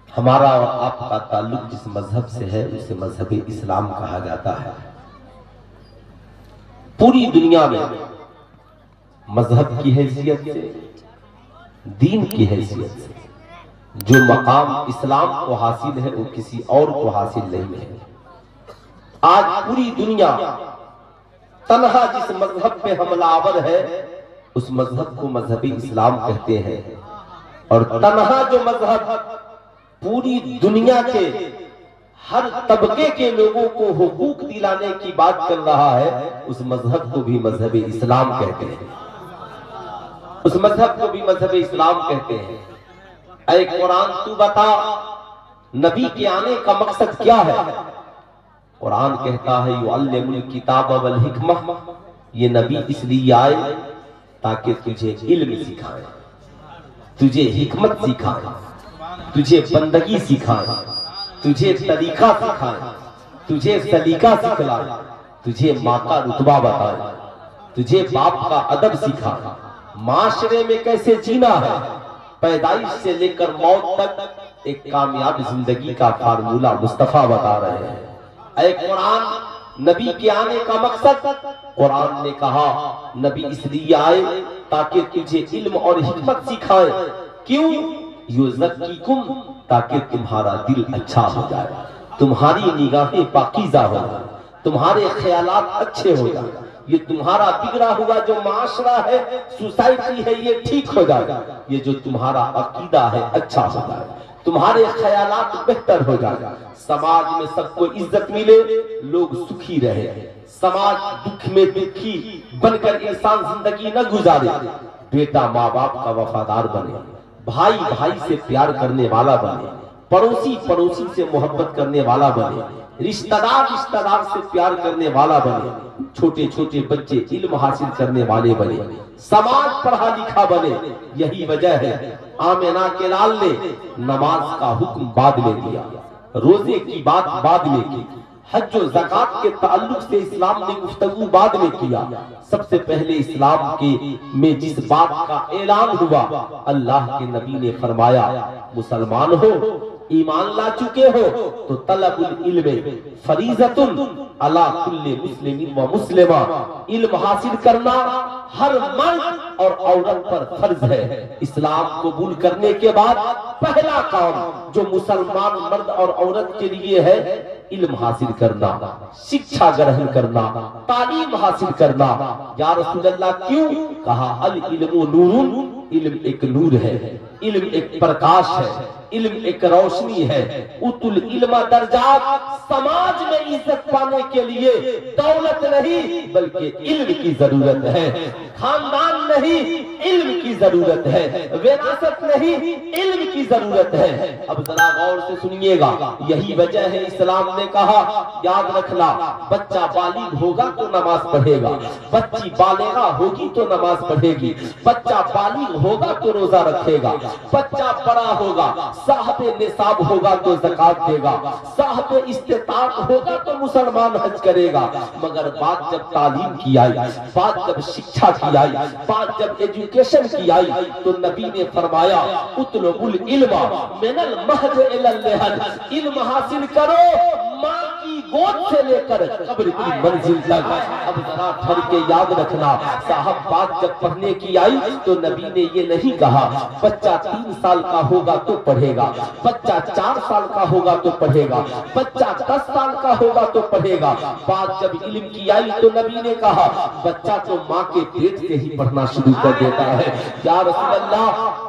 ہمارا اور آپ کا تعلق جس مذہب سے ہے اسے مذہب اسلام کہا جاتا ہے۔ پوری دنیا میں مذہب کی حیثیت سے، دین کی حیثیت سے جو مقام اسلام کو حاصل ہے وہ کسی اور کو حاصل نہیں ہے۔ آج پوری دنیا تنہا جس مذہب پہ حملہ آور ہے اس مذہب کو مذہب اسلام کہتے ہیں، اور تنہا جو مذہب پوری دنیا کے ہر طبقے کے لوگوں کو حقوق دلانے کی بات کر رہا ہے اس مذہب کو بھی مذہب اسلام کہتے ہیں، اس مذہب کو بھی مذہب اسلام کہتے ہیں۔ اے قرآن تو بتا نبی کے آنے کا مقصد کیا ہے؟ قرآن کہتا ہے یعلم الکتاب والحکمہ، یہ نبی اس لیے آئے تاکہ تجھے علم سکھائے، تجھے حکمت سکھائے، تجھے بندگی سکھائے، تجھے طریقہ سکھائے، تجھے سلیقہ سکھلائے، تجھے ماں کا رتبہ بتائے، تجھے باپ کا ادب سکھائے، معاشرے میں کیسے جینا ہے، پیدائش سے لے کر موت تک ایک کامیاب زندگی کا فارمولہ مصطفیٰ بتا رہے ہیں۔ اے قرآن نبی کے آنے کا مقصد، قرآن نے کہا نبی اس لیے آئے تاکہ تجھے علم اور حکمت سکھائے۔ کیوں؟ یزکیکم، تاکہ تمہارا دل اچھا ہو جائے، تمہاری نگاہیں پاکیزہ ہو جائے، تمہارے خیالات اچھے ہو جائے، یہ تمہارا بگڑا ہوا جو معاشرہ ہے، سوسائٹی ہے، یہ ٹھیک ہو جائے، یہ جو تمہارا عقیدہ ہے اچھا ہو جائے، تمہارے خیالات بہتر ہو جائے، سماج میں سب کو عزت ملے، لوگ سکھی رہے، سماج دکھ میں دکھی بن کر انسان زندگی نہ گزارے، بیٹا ماں باپ کا وفادار بنے، بھائی بھائی سے پیار کرنے والا بنے، پڑوسی پڑوسی سے محبت کرنے والا بنے، رشتہ دار سے پیار کرنے والا بنے، چھوٹے چھوٹے بچے علم حاصل کرنے والے بنے، سماج پڑھا لکھا بنے۔ یہی وجہ ہے آمنہ کے لال نے نماز کا حکم بعد میں دیا، روزے کی بات بعد میں کی، حج و زکوٰۃ کے تعلق سے اسلام نے گفتگو بعد میں کیا۔ سب سے پہلے اسلام میں جس بات کا اعلان ہوا، اللہ کے نبی نے فرمایا مسلمان ہو، ایمان لا چکے ہو تو طلب العلم فریضۃ علی کل مسلم و مسلمہ، علم حاصل کرنا ہر مرد اور عورت پر فرض ہے۔ اسلام قبول کرنے کے بعد پہلا کام جو مسلمان مرد اور عورت کے لیے ہے علم حاصل کرنا، شکشا گرہن کرنا، تعلیم حاصل کرنا۔ یا رسول اللہ کیوں؟ کہا العلم نور، علم ایک نور ہے، علم ایک پرکاش ہے، علم ایک روشنی ہے۔ اتل علم درجات، سماج میں عزت پانے کے لیے دولت نہیں بلکہ علم کی ضرورت ہے، خاندان نہیں علم کی ضرورت ہے، وراثت نہیں علم کی ضرورت ہے۔ اب ذرا غور سے سنیے گا، یہی وجہ ہے اسلام نے کہا یاد رکھنا، بچہ بالغ ہوگا تو نماز پڑھے گا، بچی بالغہ ہوگی تو نماز پڑھے گی، بچہ بالغ ہوگا تو روزہ رکھے گا، بچہ بڑا ہوگا صاحب نصاب ہوگا تو زکوٰۃ دے گا، صاحب استطاعت ہوگا تو مسلمان حج کرے گا۔ مگر بات جب تعلیم کی آئی، بات جب شکشا کی آئی، بات جب ایجوکیشن کی آئی تو نبی نے فرمایا اطلب العلم من المہد الی اللحد، علم حاصل کرو ماں کی گود سے لے کر قبر کی منزل تک۔ اب ذرا ٹھہر کے یاد رکھنا، صاحب بات جب پڑھنے کی آئی تو نبی نے یہ نہیں کہا بچہ 3 سال کا ہوگا تو پڑھے گا، بچہ 4 سال کا ہوگا تو پڑھے گا، بچہ 10 سال کا ہوگا تو پڑھے گا۔ بات جب علم کی آئی تو نبی نے کہا بچہ تو ماں کے پیٹ سے ہی پڑھنا شروع کر دیتا ہے۔ یا رسول اللہ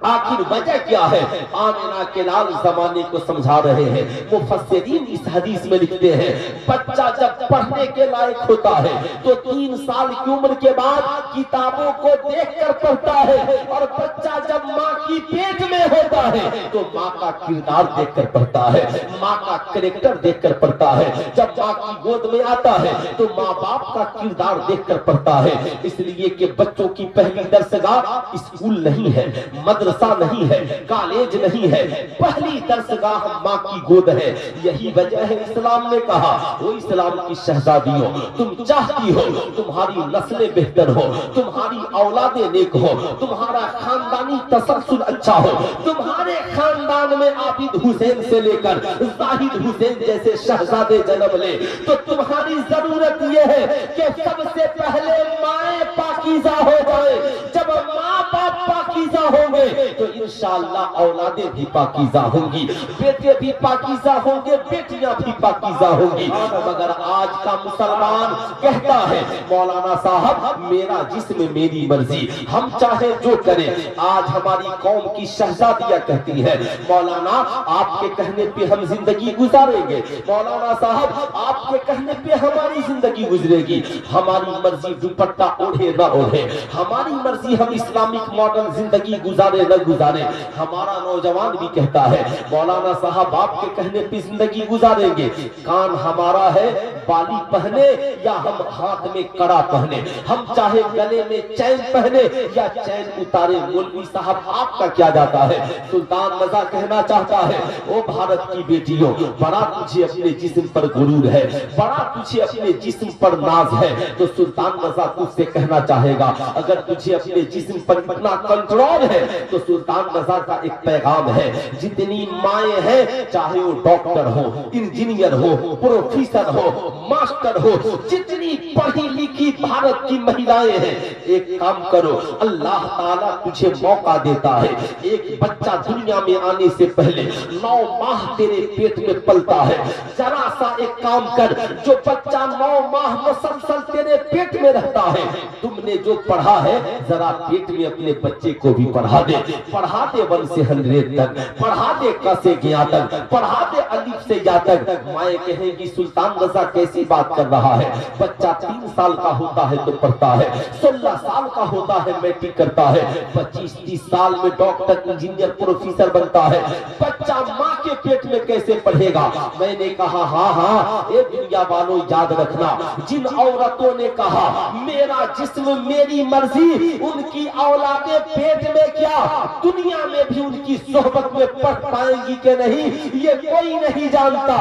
آخر وجہ کیا ہے؟ آمنہ کے لال زمانے کو سمجھا رہے ہیں، مفسرین اس حدیث میں لکھتے ہیں بچہ جب پڑھنے کے لائق ہوتا ہے تو 3 سال کی عمر کے بعد کتابوں کو دیکھ کر پڑھتا ہے، اور بچہ جب ماں کی پیٹ میں ہوتا ہے تو ماں کا کردار دیکھ کر پڑھتا ہے، ماں کا کریکٹر دیکھ کر پڑھتا ہے، جب ماں کی گود میں آتا ہے تو ماں باپ کا کردار دیکھ کر پڑھتا ہے۔ اس لیے کہ بچوں کی پہلی درسگاہ اسکول نہیں ہے، مدرسہ نہیں ہے، کالج نہیں ہے، پہلی درسگاہ ماں کی گود ہے۔ یہی وجہ ہے اسلام نے کہا وہ اسلام کی شہزادیوں، تم چاہتی ہو تمہاری نسلیں بہتر ہو، تمہاری اولادیں نیک ہو، تمہارا خاندانی تسلسل اچھا ہو، تمہاری तुम्हारे खानदान में आबिद हुसैन से लेकर जाहिद हुसैन जैसे शहजादे जन्म ले, तो तुम्हारी जरूरत यह है कि सबसे पहले माए पाकीज़ा हो जाए। जब माँ बाप पाकीज़ा होंगे तो इंशाअल्लाह औलादें भी पाकीज़ा होंगी, बेटे भी पाकीज़ा होंगे, बेटियां भी पाकीज़ा होंगी। मगर आज का मुसलमान कहता है मौलाना साहब मेरा जिस्म मेरी मर्जी, हम चाहे जो करें। आज हमारी कौम की शहजादियां कहती है मौलाना आपके कहने पे हम जिंदगी गुजारेंगे, मौलाना साहब आपके कहने पे हमारी जिंदगी गुजरेगी, हमारी मर्जी दुपट्टा ओढ़े न ओढ़े, हमारी मर्जी हम इस्लामिक मॉडर्न जिंदगी गुजारे न गुजारे। हमारा नौजवान भी कहता है मौलाना साहब आपके कहने पे जिंदगी गुजारेंगे, कान हमारा है बाली पहने या हम हाथ में कड़ा पहने, हम चाहे गले में चैन पहने या चैन उतारे, मौलवी साहब आपका क्या जाता है। सुल्तान रज़ा कहना चाहता है ओ भारत की बेटियों, बड़ा तुझे अपने जिस्म पर गुरूर है, बड़ा तुझे अपने जिस्म पर नाज है, तो सुल्तान रज़ा तुझसे कहना चाहेगा अगर तुझे अपने जिस्म पर इतना कंट्रोल है तो सुल्तान रज़ा का एक पैगाम है, जितनी माएं हैं चाहे वो डॉक्टर हो, इंजीनियर हो, प्रोफेसर हो, मास्टर हो, जितनी पढ़ी लिखी भारत की महिलाएं हैं, एक काम करो, अल्लाह ताला तुझे मौका देता है। एक बच्चा दुनिया में आने से पहले 9 माह तेरे पेट में पलता है, जरा सा एक काम कर, जो बच्चा 9 माह मुसलसल तेरे पेट में रहता है, तुमने जो पढ़ा है जरा पेट में अपने बच्चे को भी पढ़ा दे, पढ़ा दे 1 से 100 तक, पढ़ा दे क से ज्ञा तक, पढ़ा दे अलिफ से या तक। माए कहेगी सुल्तान रज़ा कैसी बात कर रहा है, बच्चा 3 साल का होता है तो पढ़ता है, 16 साल का होता है मैट्रिक करता है, 25-30 साल में डॉक्टर इंजीनियर प्रोफेसर बनता है, बच्चा माँ के पेट में कैसे पढ़ेगा। मैंने कहा हाँ हाँ ये दुनिया वालों याद रखना, जिन औरतों ने कहा मेरा जिस्म मेरी मर्जी, उनकी औलादे पेट में क्या दुनिया में भी उनकी सोहबत में पढ़ पाएंगी कि नहीं ये कोई नहीं जानता।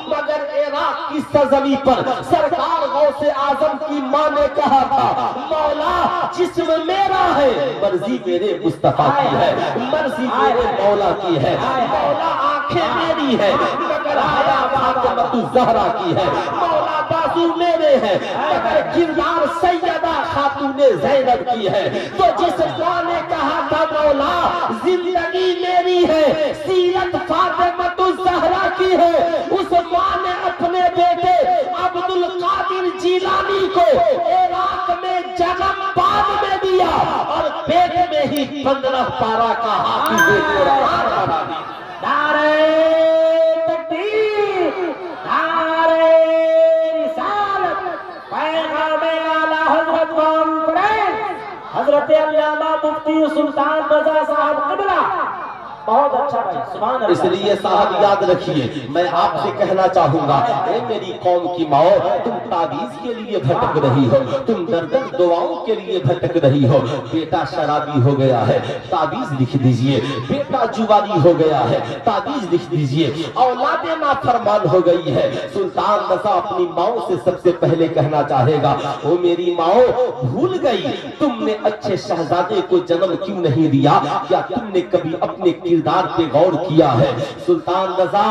मगर इराक की सरजमी पर सरकार गौसे आजम की माँ ने कहा था मौला जिस्म मेरा है, मर्जी मेरे मुस्तफा की है, मर्जी मेरे मौला की है, मौला आंखें मेरी है मगर हया फातिमा ज़हरा की है, मौला बाजू मेरे हैं मगर किरदार सैयदा खातूने ज़ैनब की है। तो जिस माँ ने कहा था मौला जिंदगी मेरी है, सीरत फातिमा ज़हरा की है, उस माँ ने अपने बेटे अब्दुल कादिर जीलानी को इराक में जन्म बाद में दिया और पेट में ही 15 पारा का हाफिज़ कुरान बना दिया। नारे तकबीर, नारे रिसालत, पैगामे आला हज़रत हज़रत अल्लामा मुफ्ती सुल्तान रज़ा साहब क़िबला। बहुत अच्छा भाई, सुभान अल्लाह। इसलिए साहब याद रखिए, मैं आपसे कहना चाहूंगा ए मेरी कौम की माओ, तुम ताबीज के लिए भटक रही हो, तुम दर्द दुआओं के लिए भटक रही हो। बेटा शराबी हो गया है ताबीज लिख दीजिए, बेटा जुवारी हो गया है ताबीज लिख दीजिए, औलादे नाफरमान हो गई है। सुल्तान रज़ा अपनी माओ से सबसे पहले कहना चाहेगा ओ मेरी माओ, भूल गई तुमने अच्छे शहजादे को जन्म क्यों नहीं दिया, क्या तुमने कभी अपने किरदार पे गौर किया है। सुल्तान रज़ा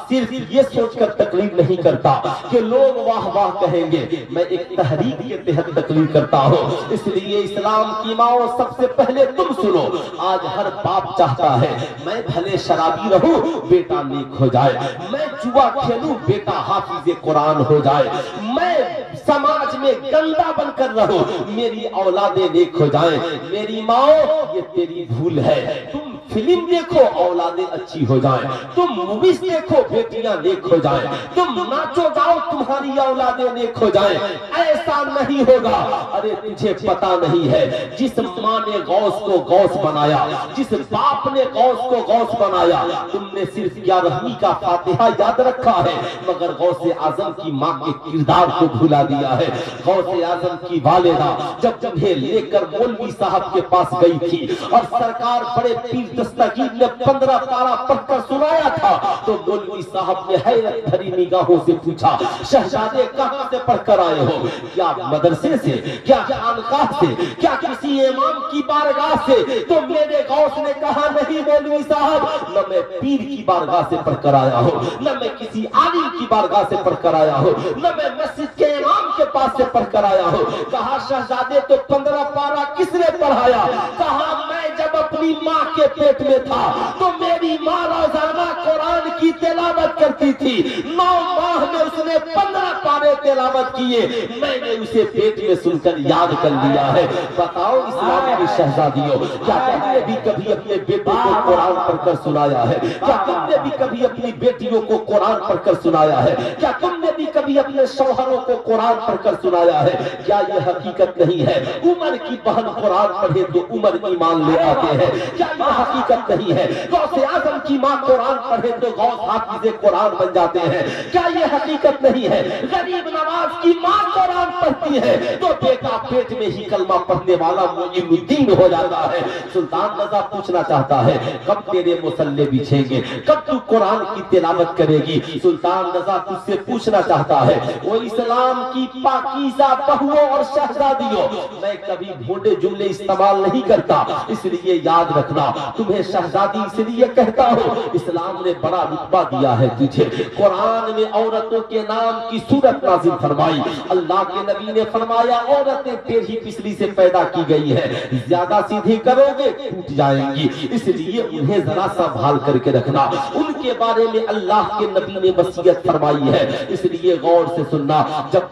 सिर्फ ये सोचकर तकलीफ नहीं करता कि लोग वाह वाह कहेंगे, मैं एक तहरीक के तहत तकलीफ करता हूँ। इसलिए इस्लाम की माओ सबसे पहले तुम सुनो, आज हर बाप चाहता है मैं भले शराबी रहूं बेटा नेक हो जाए, मैं जुआ खेलूं बेटा हाफिज़े कुरान हो जाए, मैं समाज में गंदा बनकर रहूं मेरी औलादे नेक हो जाए। मेरी माओ ये तेरी भूल है, तुम फिल्म देखो औलादे अच्छी हो जाए, तुम मूवीज देखो बेटियां नेक हो जाए, तुम नाचो गाओ तुम्हारी औलादे नेक हो जाए, ऐसा नहीं होगा। अरे तुझे पता नहीं है जिस माँ ने गौस को गौस बनाया, जिस बाप ने गौस को गौस बनाया, तुमने सिर्फ या रहमी का फातिहा याद रखा है मगर गौसे आजम की माँ के किरदार को भुला दिया है। गौसे आजम की वालिदा जब तुम्हें लेकर मौलवी साहब के पास गई थी और सरकार बड़े पीर दस्तगीर ने 15 पारा पढ़कर सुनाया था तो मौलवी साहब ने हैरत भरी निगाहों से पूछा, शहजादे कहां से पढ़कर आए हो? क्या मदरसे से, क्या खानकाह से, क्या किसी इमाम की बारगाह से? तो मेरे गौस ने कहा, नहीं मौलवी साहब, न मैं पीर की बारगाह से पढ़कर आया हूं, न मैं किसी आलिम की बारगाह से पढ़कर आया हूं, न मैं मस्जिद के इमाम के पास से पढ़कर आया हूं। कहा, शहजादे तो 15 पारा किसने पढ़ाया? कहा, मैं जब अपनी माँ के पेट में था तो मेरी माँ रोजाना कुरान की तिलावत करती थी। 9 माह में उसने 15 पारे तिलावत किए, मैंने उसे पेट में सुनकर याद कर लिया है। बताओ इस्लाम की शहजादियों, क्या तुमने भी कभी अपने बेटों को कुरान पढ़कर सुनाया है? क्या तुमने भी कभी अपनी बेटियों को कुरान पढ़कर सुनाया है? क्या तुमने भी कभी अपने शौहरों को कुरान पढ़कर सुनाया है? क्या यह हकीकत नहीं है उमर की बहन कुरान पढ़े तो उमर ईमान ले आते हैं? क्या यह हकीकत नहीं है गौसे आजम की माँ कुरान पढ़े तो गौस हाफिज़े कुरान बन जाते हैं? क्या यह हकीकत नहीं है गरीब नवाज की माँ कुरान पढ़ती है तो बेटा पेट में ही कलमा पढ़ने वाला मोइनुद्दीन हो जाता है? सुल्तान रज़ा पूछना चाहता है, कब तेरे मुसल्ले बिछेंगे, कब तू कुरान की तिलावत करेगी? सुल्तान रज़ा तुझसे पूछना चाहता है, वो इस्लाम की पाकीज़ा बहुओं और शहजादियों, मैं कभी भोंडे जुमले इस्तेमाल नहीं करता, इसलिए याद रखना, तुम्हें शहजादी इसलिए कहता हूं, इस्लाम ने बड़ा रुतबा दिया है तुझे। कुरान में औरतों के नाम की सूरत नाज़िल फरमाई। अल्लाह के नबी ने फरमाया, औरतें टेढ़ी पिछली से पैदा की गई है, ज्यादा सीधी करोगे टूट जाएंगी, इसलिए उन्हें जरा संभाल करके रखना। उनके बारे में अल्लाह के नबी ने वसीयत फरमाई है, इसलिए गौर से सुनना। जब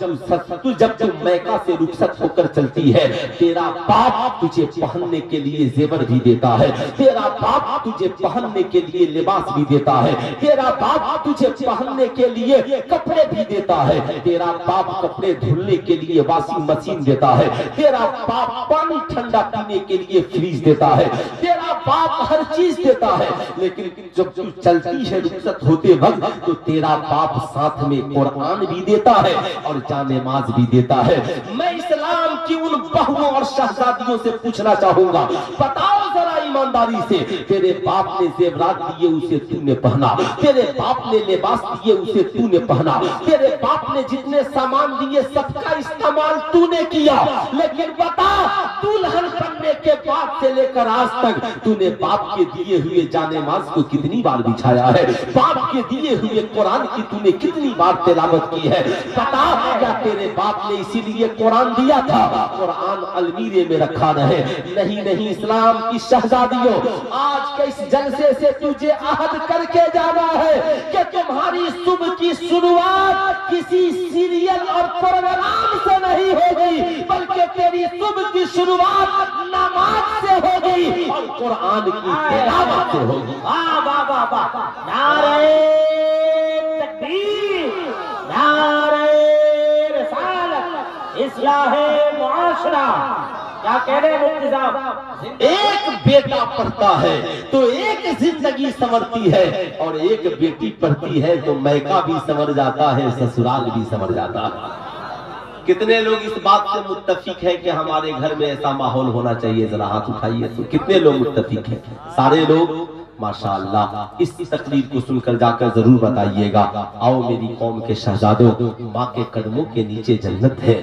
तू मैका से रुखसत होकर चलती है, तेरा बाप तुझे पहनने के लिए जेवर भी देता है, तेरा बाप तुझे पहनने के लिए लिबास भी देता है, तेरा बाप तुझे पहनने के लिए कपड़े भी देता है, तेरा बाप कपड़े धुलने के लिए वॉशिंग मशीन देता है, तेरा बाप पानी ठंडा पीने के लिए फ्रीज देता है, तेरा बाप हर चीज देता है। लेकिन जब तू चलती है रुखसत होते वक्त तो तेरा बाप साथ में कुरान भी देता है और जानेमाज भी देता है। मैं इस्लाम की उन बहुओं और शहजादियों से पूछना चाहूंगा, बताओ जरा ईमानदारी से, तेरे बाप ने जेवरात दिए उसे तूने पहना, तेरे बाप ने लिबास दिए उसे तूने पहना, तेरे बाप ने जितने सामान दिए सबका इस्तेमाल तूने किया, लेकिन बता दुल्हन बनने के बाद से लेकर आज तक तूने बाप के दिए हुए जानेमाज को कितनी बार बिछाया है? बाप के दिए हुए कुरान की तूने कितनी बार तिलावत की है? बता, क्या तेरे बाप ने इसीलिए कुरान दिया था कुरान अलमीरे में रखा रहे? नहीं नहीं, इस्लाम की शहजादियों, आज के इस जलसे से तुझे अहद करके जाना है कि तुम्हारी सुबह की शुरुआत किसी सीरियल और प्रोग्राम से नहीं होगी, बल्कि तेरी सुबह की शुरुआत नमाज से होगी और कुरान की तिलावत से होगी। वाह वाह वाह वाह, नारे तकबीर, नारे रिसालत, इस्लाहे मुआशरा। क्या कह रहे हैं मुफ्ती साहब? एक बेटा पढ़ता है तो एक जिंदगी संवरती है, और एक बेटी पढ़ती है तो मैका भी संवर जाता है, ससुराल भी संवर जाता है। कितने लोग इस बात से मुत्तफिक है कि हमारे घर में ऐसा माहौल होना चाहिए? जरा हाथ उठाइए तो कितने लोग मुत्तफिक हैं? सारे लोग माशाअल्लाह। इस तकरीर को सुनकर जाकर जरूर बताइएगा। आओ मेरी कौम के शहजादों, माँ के कदमों के नीचे जन्नत है,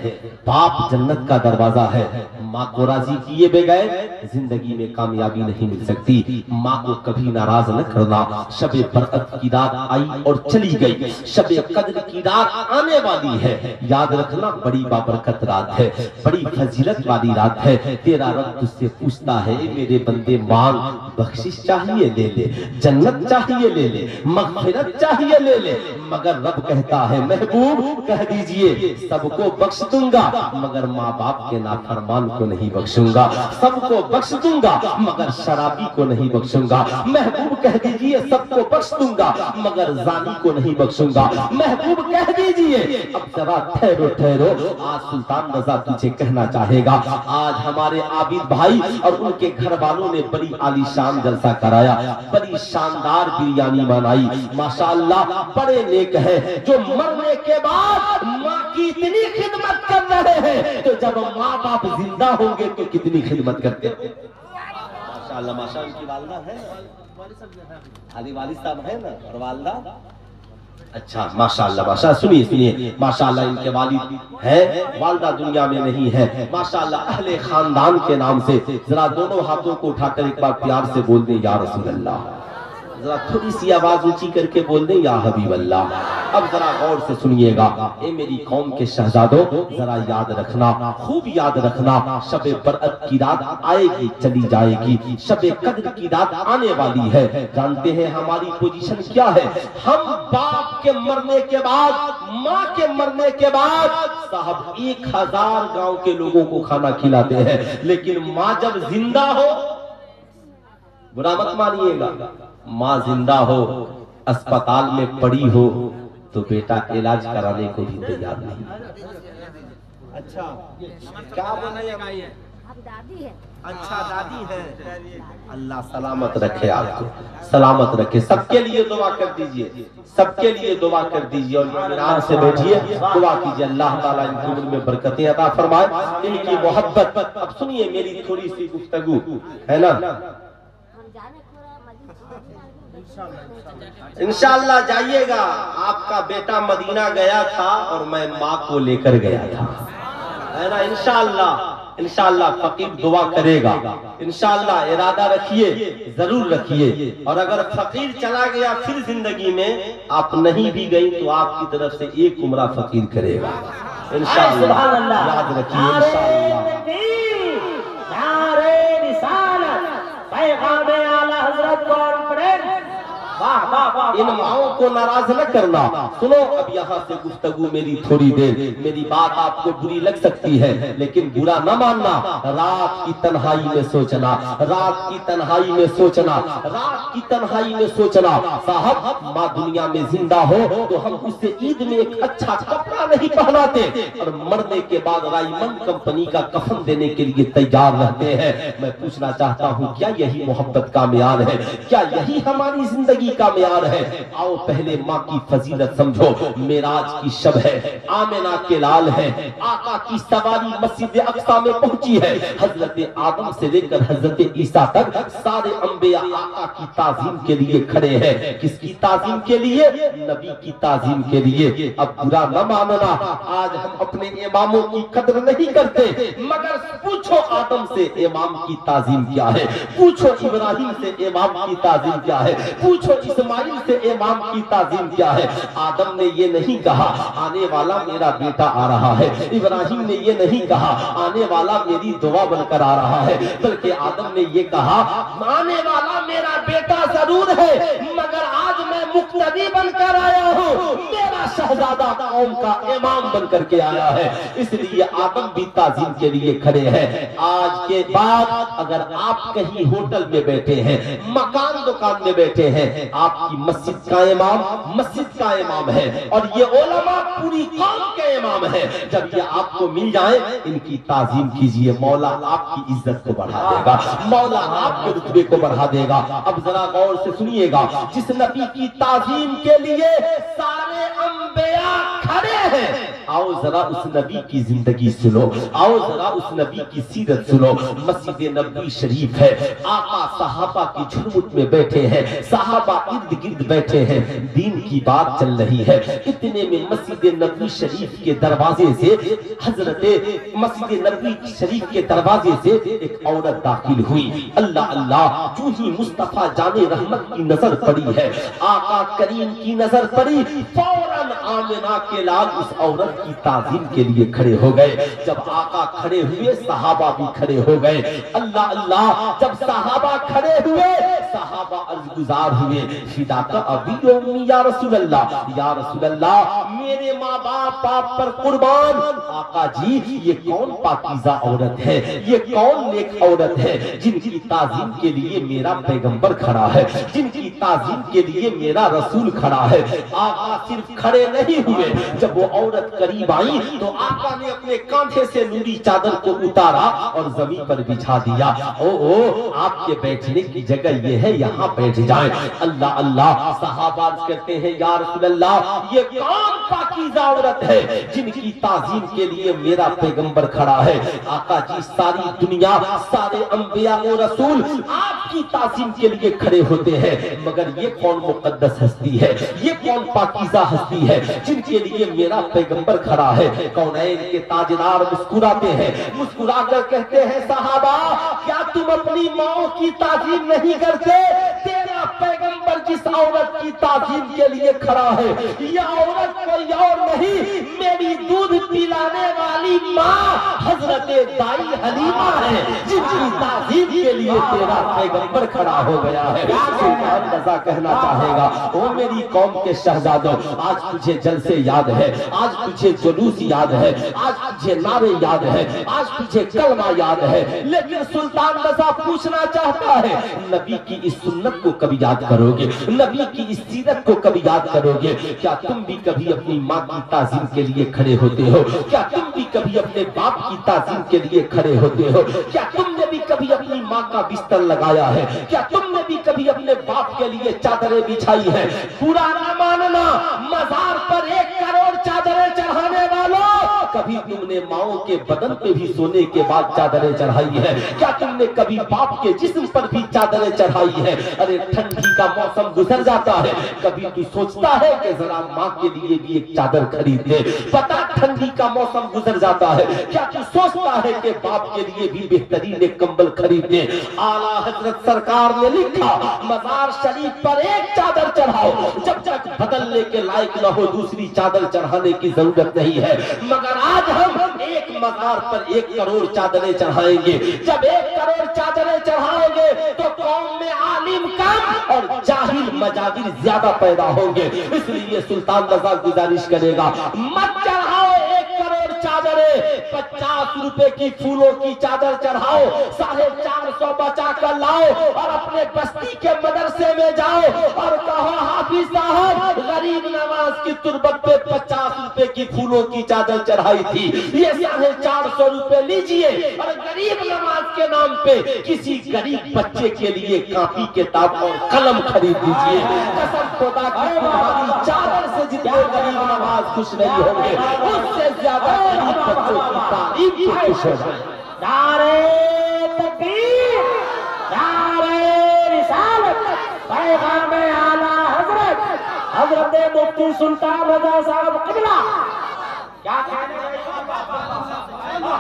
बाप जन्नत का दरवाजा है। माँ को राजी किए बगैर जिंदगी में कामयाबी नहीं मिल सकती। माँ को कभी नाराज न करना। शबे बरकत की रात आई और चली गई, शबे कद्र की रात आने वाली है, याद रखना बड़ी बाबरकत रात है, बड़ी फजीलत वाली रात है। तेरा रब तुझसे पूछता है, मेरे बंदे मांग, बख्शिश चाहिए ले ले, जन्नत चाहिए ले ले, मगफिरत चाहिए ले ले, मगर रब कहता है महबूब कह दीजिए सबको बख्श दूंगा मगर माँ बाप के नाफरमान को नहीं बख्शूंगा, सबको बख्श दूंगा मगर शराबी को नहीं बख्शूंगा। महबूब कह दीजिए सबको बख्श दूंगा मगर जानी को नहीं बख्शूंगा। महबूब कह दीजिए, अब जरा ठहरो ठहरो, आज सुल्तान रज़ा तुझे कहना चाहेगा। आज हमारे आबिद भाई और उनके घर वालों ने बड़ी आलीशान जलसा कराया, बड़ी शानदार बिरयानी बनाई, माशाअल्लाह बड़े नेक है, जो मरने के बाद माँ की इतनी खिदमत कर रहे हैं, तो जब माँ बाप जिंदा होंगे तो कितनी खिदमत करते हैं। माशाअल्लाह माशाअल्लाह इनकी वालिदा है खाली वालिद साहब है ना और वालिदा अच्छा माशाअल्लाह माशाअल्लाह सुनिए सुनिए माशाअल्लाह इनके वालिद है वालिदा दुनिया में नहीं है माशाअल्लाह अहले खानदान के नाम से जरा दोनों हाथों को उठाकर एक बार प्यार से बोल दें या रसूल अल्लाह जरा थोड़ी सी आवाज ऊंची करके बोल दें या हबीब अल्लाह अब जरा गौर से सुनिएगा ए मेरी कौम के शहजादों जरा याद रखना खूब याद रखना शबे बरअत की रात आएगी चली जाएगी शबे कद्र की रात आने वाली है जानते हैं हमारी पोजीशन क्या है हम बाप के मरने के बाद माँ के मरने के बाद साहब 1000 गांव के लोगों को खाना खिलाते हैं लेकिन माँ जब जिंदा हो बुरा मत मानिएगा माँ जिंदा हो अस्पताल में पड़ी हो तो बेटा इलाज कराने को भी तैयार नहीं अच्छा क्या बनाइए दादी है अच्छा दादी है अल्लाह सलामत रखे आपको सलामत रखे सबके लिए दुआ कर दीजिए सबके लिए दुआ कर दीजिए और इनाम से बैठिए दुआ कीजिए अल्लाह ताला इनकी उम्र में बरकतें अता फरमाए इनकी मोहब्बत अब सुनिए मेरी थोड़ी सी गुफ्तगू है ना इंशाअल्लाह जाइएगा आपका बेटा मदीना गया था और मैं माँ को लेकर गया था है ना इंशाअल्लाह इंशाअल्लाह फकीर दुआ करेगा इंशाअल्लाह इरादा रखिए जरूर रखिए और अगर फकीर चला गया फिर जिंदगी में आप नहीं भी गई तो आपकी तरफ से एक उम्रा फकीर करेगा इंशाअल्लाह याद रखिए इंशाअल्लाह इन माओं को नाराज न करना सुनो अब यहाँ से गुफ्तगू मेरी थोड़ी देर मेरी बात आपको बुरी लग सकती है लेकिन बुरा न मानना रात की तन्हाई में सोचना रात की तन्हाई में सोचना रात की तन्हाई में सोचना साहब माँ दुनिया में जिंदा हो तो हम उससे ईद में एक अच्छा कपड़ा नहीं पहनाते और मरने के बाद राइमंड कंपनी का कफन देने के लिए तैयार रहते हैं मैं पूछना चाहता हूँ क्या यही मोहब्बत का मेयार है क्या यही हमारी जिंदगी का मेयार है आओ पहले माँ की फजीलत समझो मेराज की शब है आमिना के लाल है आका की सवारी मस्जिद अक्सा में पहुंची है हजरत आदम से लेकर हजरत ईसा तक सारे अंबिया आका की ताजीम के लिए खड़े हैं किसकी ताजीम के लिए नबी की ताजीम के लिए अब बुरा न मानना आज हम अपने इमामों की कदर नहीं करते मगर पूछो आदम से इमाम की ताजीम क्या है पूछो इब्राहिम से इमाम की ताजीम क्या है पूछो इस्माइल से इमाम की ताजीम क्या है आदम ने ये नहीं कहा आने वाला मेरा बेटा आ रहा है इब्राहिम ने ये नहीं कहा आने वाला मेरी दुआ बनकर आ रहा है बल्कि आदम ने ये कहा आने वाला मेरा बेटा जरूर है मगर आज मैं मुक्तदी बनकर आया हूँ मेरा शहजादा कौम का इमाम बनकर के आया है इसलिए आदम भी ताजीम के लिए खड़े हैं आज के बाद अगर आप कहीं होटल में बैठे हैं मकान दुकान में बैठे हैं आपकी मस्जिद का इमाम है और ये उलमा पूरी कौम के इमाम है जब ये आपको मिल जाए इनकी ताजीम कीजिए मौला आपकी इज्जत को बढ़ा देगा मौला आपके रुतबे को बढ़ा देगा अब जरा गौर से सुनिएगा जिस नबी की ताजीम के लिए सारे अंबिया खड़े हैं आओ जरा उस नबी की जिंदगी सुनो आओ जरा उस नबी की सीरत सुनो मस्जिद नबवी शरीफ है आका सहाबा की झुरमुट में बैठे हैं सहाबा इर्द गिर्द बैठे हैं दीन की बात चल रही है इतने में मस्जिद नबवी शरीफ के दरवाजे से हजरत मस्जिद नबवी शरीफ के दरवाजे से एक औरत दाखिल हुई अल्लाह अल्लाह जो ही मुस्तफा जाने रहमत की नजर पड़ी है आका करीम की नजर पड़ी फौरन आमिना के लाल उस औरत की ताजीम के लिए खड़े हो गए जब आका खड़े हुए सहाबा भी खड़े हो गए अल्लाह अल्लाह जब सहाबा खड़े हुए सहाबा अर्ज़गुज़ार हुए फिदा का अभी या रसूल अल्लाह मेरे माँ बाप आप पर कुर्बान आका जी ये कौन पाकीज़ा औरत है ये कौन नेक औरत है जिनकी ताजीम के लिए मेरा पैगंबर खड़ा है जिनकी ताजीम के लिए मेरा रसूल खड़ा है आका सिर्फ खड़े नहीं हुए जब वो औरत करीब आई तो आका ने अपने कांधे से नूरी चादर को उतारा और जमीन पर बिछा दिया ओ आपके बैठने की जगह ये है यहाँ बैठ जाए अल्लाह अल्लाह सहाबा कहते हैं या रसूल अल्लाह ये कौन पाकीज़ा औरत है जिनकी ताज़ीम के लिए मेरा पैगंबर खड़ा है। आका जी सारी दुनिया, सारे अंबिया और रसूल आपकी ताज़ीम के लिए खड़े होते हैं, मगर ये कौन मुकद्दस हस्ती है, ये कौन पाकीज़ा हस्ती है जिनके लिए मेरा पैगंबर खड़ा है। कौनैन के ताजदार मुस्कुराते हैं, मुस्कुरा कर कहते हैं सहाबा क्या तुम अपनी माँ की ताज़ीम नहीं करते? तेरा पैगंबर जिस औरत की ताज़ीम के लिए खड़ा है, यह औरत कोई और नहीं, मेरी दूध पिलाने वाली माँ हजरत दाई हलीमा है, जिनकी ताज़ीम के लिए तेरा पैगंबर खड़ा हो गया है। सुल्तान रज़ा कहना चाहेगा, ओ मेरी कौम के शहजादों, आज तुझे जलसे याद है, आज तुझे जुलूस याद है, आज तुझे नारे याद है, आज तुझे कलमा याद है, लेकिन सुल्तान रज़ा पूछना चाहता है, नबी की इस सुन्नत को कभी याद करोगे? नबी की इस सीरत को कभी याद करोगे? क्या तुम भी कभी अपनी माँ की ताज़ीम के लिए खड़े होते हो? क्या तुम भी कभी अपने बाप की ताज़ीम के लिए खड़े होते हो? क्या तुमने भी कभी अपनी माँ का बिस्तर लगाया है? क्या तुमने भी कभी अपने बाप के लिए चादरें बिछाई है? बुरा ना मानना, मजार पर 1 करोड़ चादरें चढ़ाने वालों, कभी तुमने माओ के बदन पे भी सोने के बाद चादरें चढ़ाई है? क्या तुमने कभी बाप के जिस्म पर भी चादरें चढ़ाई है? अरे ठंडी का मौसम गुजर जाता है, कभी तू सोचता है कि जरा माँ के लिए भी एक चादर खरीद ले? पता ठंडी का मौसम गुजर जाता है, क्या तू सोचता है कि बाप के लिए भी बेहतरीन एक कंबल खरीद ले? आला हजरत सरकार ने लिखा, मजार शरीफ पर 1 चादर चढ़ाओ, जब तक बदलने के लायक न हो दूसरी चादर चढ़ाने की जरूरत नहीं है। मगर आज हम एक मजार पर 1 करोड़ चादरें चढ़ाएंगे। जब 1 करोड़ चादरें चढ़ाएंगे तो कौम में आलिम कम और जाहिल मजाहिर ज्यादा पैदा होंगे। इसलिए सुल्तान रज़ा गुजारिश करेगा, मत चढ़ाओ 1 करोड़ चादरें, 50 रुपए की फूलों की चादर चढ़ाओ, 450 बचा कर लाओ और अपने बस्ती के मदरसे में जाओ और कहो हाफिज साहब गरीब नवाज की तुरबत पे 50 रुपए की फूलों की चादर चढ़ाई थी, ये 450 रुपए लीजिए और गरीब नवाज के नाम पे किसी गरीब बच्चे के लिए कापी किताब और कलम खरीद दीजिए। कसम खुदा की तुम्हारी चादर से जितने गरीब नवाज खुश नहीं होंगे, उससे ज्यादा गरीब बच्चों की तारीफ पे खुश हो जाए। नारे तकबीर, नारे रिसालत, पैगाम आला हजरत हजरत मुफ्ती सुल्तान रज़ा साहब क़िबला क्या कहने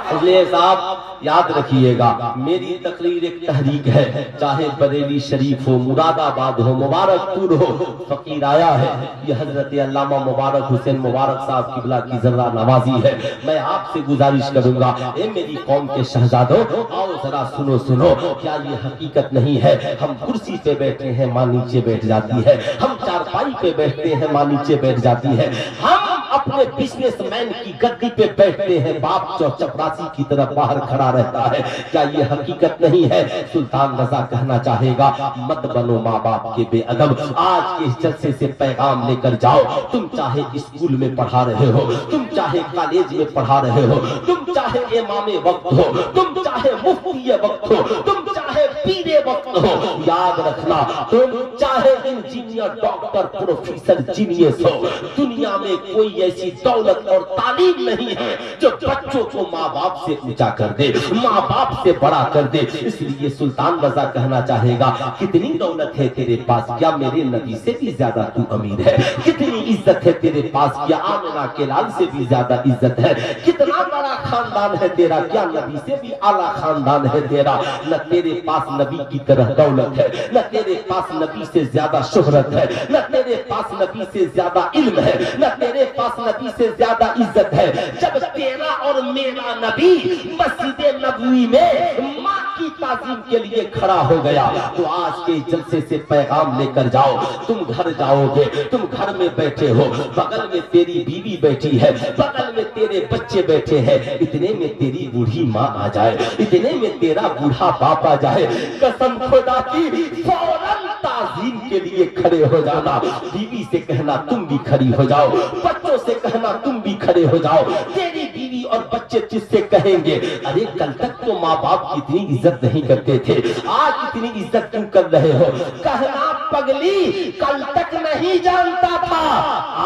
इसलिए साहब याद रखिएगा, मेरी तकरीर एक तहरीक है, चाहे बरेली शरीफ हो, मुरादाबाद हो, मुबारकपुर हो, फकीर आया है। ये हजरत अल्लामा मुबारक हुसैन मुबारक साहब क़िबला की जर्रा नवाजी है। मैं आपसे गुजारिश करूंगा, ए मेरी कौम के शहजादों, आओ जरा सुनो सुनो, क्या ये हकीकत नहीं है? हम कुर्सी पे बैठे हैं, माँ नीचे बैठ जाती है, हम चारपाई पे बैठते हैं, माँ नीचे बैठ जाती है, हम अपने बिजनेसमैन की गद्दी पे बैठते हैं, बाप चपरासी की तरफ बाहर खड़ा रहता है। क्या ये हकीकत नहीं है? सुल्तान रज़ा कहना चाहेगा, मत बनो माँ बाप के बेअदब। आज के इस जलसे से पैगाम लेकर जाओ, तुम चाहे स्कूल में पढ़ा रहे हो, तुम चाहे कॉलेज में पढ़ा रहे हो, तुम चाहे इमाम वक्त हो, तुम चाहे मुफ्ती वक्त हो, तुम चाहे पीरे वक्त हो, याद रखना, तुम चाहे इंजीनियर, डॉक्टर, प्रोफेसर, जीनियस हो, दुनिया में कोई ऐसी दौलत और तालीम नहीं है जो बच्चों को माँ बाप से ऊंचा कर दे, माँ बाप से बड़ा कर दे। इसलिए सुल्तान रज़ा कहना चाहेगा, कितनी दौलत है तेरे पास, क्या मेरे नबी से भी ज्यादा तू अमीर है? कितनी इज्जत है तेरे पास, क्या आमिना के लाल से भी ज्यादा इज्जत है? कितना बड़ा खानदान है तेरा, क्या नबी से भी आला खानदान है तेरा? न तेरे पास नबी की तरह दौलत है, न तेरे पास नबी से ज्यादा शोहरत है, न तेरे पास नबी से ज्यादा इल्म है, न तेरे पास नबी से ज्यादा इज्जत है। जब तेरा और मेरा नबी मस्जिद नबवी में माँ की ताज़ीम के लिए खड़ा हो गया, तो आज के जलसे से पैगाम लेकर जाओ। तुम घर जाओगे, तुम घर में बैठे हो, बगल में तेरी बीवी बैठी है, बगल में तेरे बच्चे बैठे हैं, इतने में तेरी बूढ़ी माँ आ जाए, इतने में तेरा बूढ़ा बाप आ जाए, कसम खुदा की फौरन ताज़ीम के लिए खड़े हो जाना। बीवी से कहना तुम भी खड़ी हो जाओ, बच्चों से कहना तुम भी खड़े हो जाओ। तेरी बीवी और बच्चे तुझसे कहेंगे, अरे कल तक तो माँ बाप की इतनी इज्जत नहीं करते थे, आज इतनी इज्जत क्यों कर रहे हो? कहना پگلی کل تک نہیں جانتا تھا.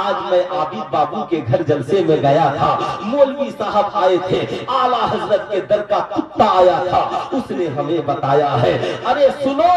آج میں عابد بابو کے گھر جلسے میں گیا تھا, مولوی صاحب آئے تھے, اعلیٰ حضرت کے در کا کتا آیا تھا, اس نے ہمیں بتایا ہے, ارے سنو,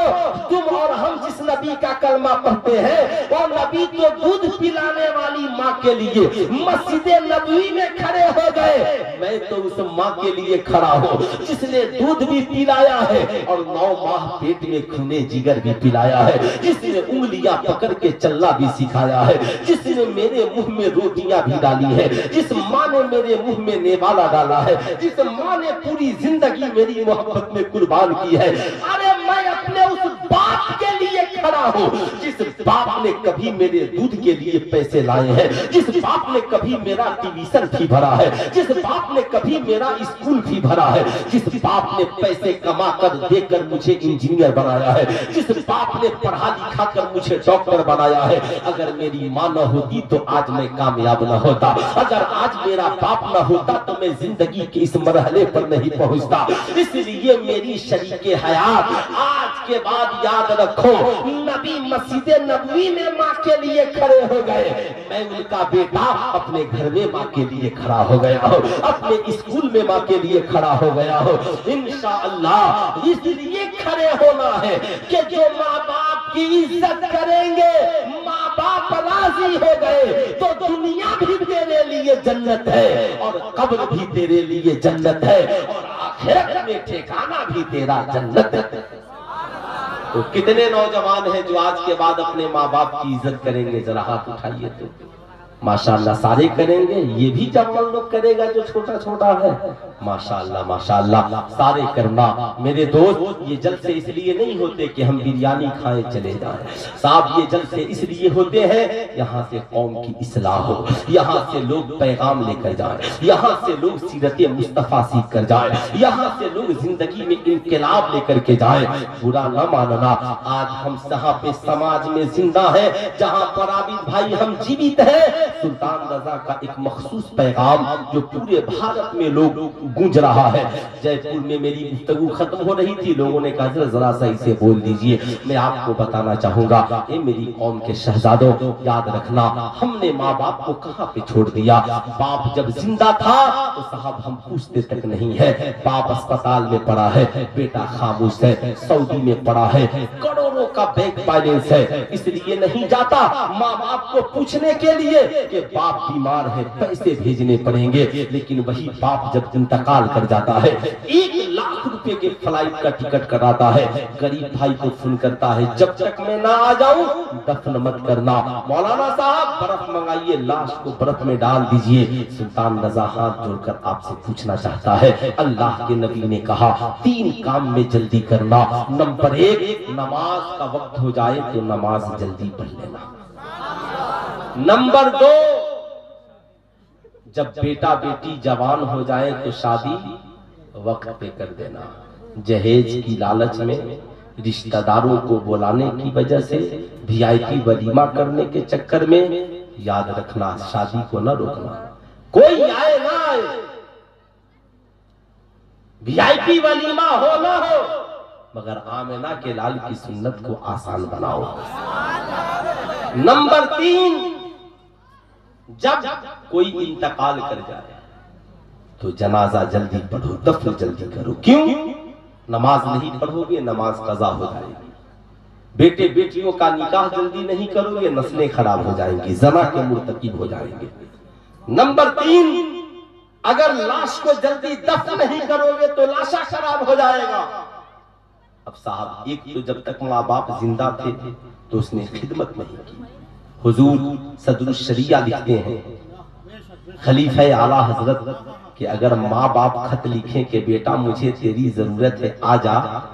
تم اور ہم جس نبی کا کلمہ پڑھتے ہیں وہ نبی تو دودھ پلانے والی ماں کے لیے مسجد نبوی میں کھڑے ہو گئے. میں تو اس ماں کے لیے کھڑا ہوں جس نے دودھ بھی پلایا ہے اور 9 ماہ پیٹ میں خون جگر بھی پلایا ہے, جس نے انگلیاں پکڑ کے چلنا بھی سکھایا ہے, جس نے میرے منہ میں روٹیاں بھی ڈالی ہے, جس ماں نے میرے منہ میں نیوالا ڈالا ہے, جس ماں نے پوری زندگی میری محبت میں قربان کی ہے. ارے میں اپنے اس باپ کے لیے کھڑا ہوں جس باپ نے کبھی میرے دودھ کے لیے پیسے لائے ہیں, جس باپ نے کبھی میرا ٹیوشن فی بھرا ہے, جس باپ نے کبھی میرا اسکول فی بھرا ہے, جس باپ نے پیسے کما کر دے کر مجھے انجینئر بنایا ہے, جس باپ نے پڑھا لکھا کر مجھے ڈاکٹر بنایا ہے. اگر میری ماں نہ ہوتی تو آج میں کامیاب نہ ہوتا, اگر آج میرا باپ نہ ہوتا تو میں زندگی کے اس مرحلے پر نہیں پہنچتا. اس لیے میری شریک حیات آج کے بعد یاد رکھو, نبی مسجد نبوی میں ماں کے لیے کھڑے ہو گئے, میں ان کا بیٹا اپنے گھر میں ماں کے لیے کھڑا ہو گیا ہو, اپنے اسکول میں ماں کے لیے کھڑا ہو گیا ہو. انشاءاللہ اس لیے کھڑے ہونا ہے کہ جو ماں باپ کی عزت کریں گے, ماں باپ راضی ہو گئے تو دنیا بھی تیرے لیے جنت ہے اور قبر بھی تیرے لیے جنت ہے اور آخرت میں ٹھکانہ بھی تیرا جنت ہے. تو کتنے نوجوان ہیں جو آج کے بعد اپنے ماں باپ کی عزت کریں گے؟ ذرا ہاتھ اٹھائیے. تو ماشاءاللہ سارے کریں گے, یہ بھی جوان لوگ کرے گا جو چھوٹا چھوٹا ہے. ماشاءاللہ ماشاءاللہ سارے کرنا. میرے دوست, یہ جلسے اس لیے نہیں ہوتے کہ ہم بریانی کھائیں چلے جائیں صاحب, یہ جلسے اس لیے ہوتے ہیں یہاں سے قوم کی اصلاح ہو, یہاں سے لوگ پیغام لے کر جائیں, یہاں سے لوگ سیرت مصطفیٰ سیکھ کر جائیں, یہاں سے لوگ زندگی میں انقلاب لے کر کے جائیں. برا نہ ماننا, آج ہم جہاں پہ سماج میں زندہ ہیں, جہاں پر عابد بھائی ہم جیوت ہیں, سلطان رضا کا ایک مخصوص پیغام جو پورے بھارت میں لوگ گونج رہا ہے. جے پور میں میری گفتگو ختم ہو رہی تھی, لوگوں نے کہا ذرا سا اسے بول دیجئے. میں آپ کو بتانا چاہوں گا, اے میری قوم کے شہزادوں, یاد رکھنا ہم نے ماں باپ کو کہاں پہ چھوڑ دیا. باپ جب زندہ تھا تو صاحب ہم پوچھتے تک نہیں ہے, باپ اسپتال میں پڑا ہے, بیٹا خاموش ہے, سعودی میں پڑا ہے, کروڑوں کا بینک بیلنس ہے, اس لیے نہیں جاتا ماں باپ کو پوچھنے کے لیے کہ باپ بیمار ہے, پیسے بھیجنے پڑیں گے. لیکن وہی باپ جب انتقال کر جاتا ہے, 1 لاکھ روپے کے فلائٹ کا ٹکٹ کراتا ہے, غریب بھائی کو فون کرتا ہے, جب تک میں نہ آ جاؤں دفن مت کرنا, مولانا صاحب برف منگائیے, لاش کو برف میں ڈال دیجئے. سلطان رضا ہاتھ جوڑ کر آپ سے پوچھنا چاہتا ہے, اللہ کے نبی نے کہا 3 کام میں جلدی کرنا. نمبر 1, نماز کا وقت ہو جائے تو نماز جلدی پڑھ لینا. نمبر 2, جب بیٹا بیٹی جوان ہو جائے تو شادی وقت پہ کر دینا. جہیز کی لالچ میں, رشتہ داروں کو بلانے کی وجہ سے, VIP ولیمہ کرنے کے چکر میں, یاد رکھنا شادی کو نہ روکنا. کوئی آئے نہ آئے, VIP ولیمہ ہو نہ ہو, مگر آمنہ کے لال کی سنت کو آسان بناؤ. نمبر 3, جب کوئی انتقال کر جائے تو جنازہ جلدی پڑھو, دفن جلدی کرو. کیوں؟ نماز نہیں پڑھو گے نماز قضا ہو جائے گی. بیٹے بیٹیوں کا نکاح جلدی نہیں کرو گے نسلیں خراب ہو جائیں گی, زنا کے مرتکب ہو جائیں گے. نمبر 3, اگر لاش کو جلدی دفن نہیں کرو گے تو لاشا خراب ہو جائے گا. اب صاحب ایک تو جب تک ماں باپ زندہ تھے تو اس نے خدمت نہیں کی. حضور صدر الشریعہ لکھتے ہیں, خلیفہ اعلیٰ حضرت, کہ اگر ماں باپ خط لکھیں کہ بیٹا مجھے تیری ضرورت ہے آ جا,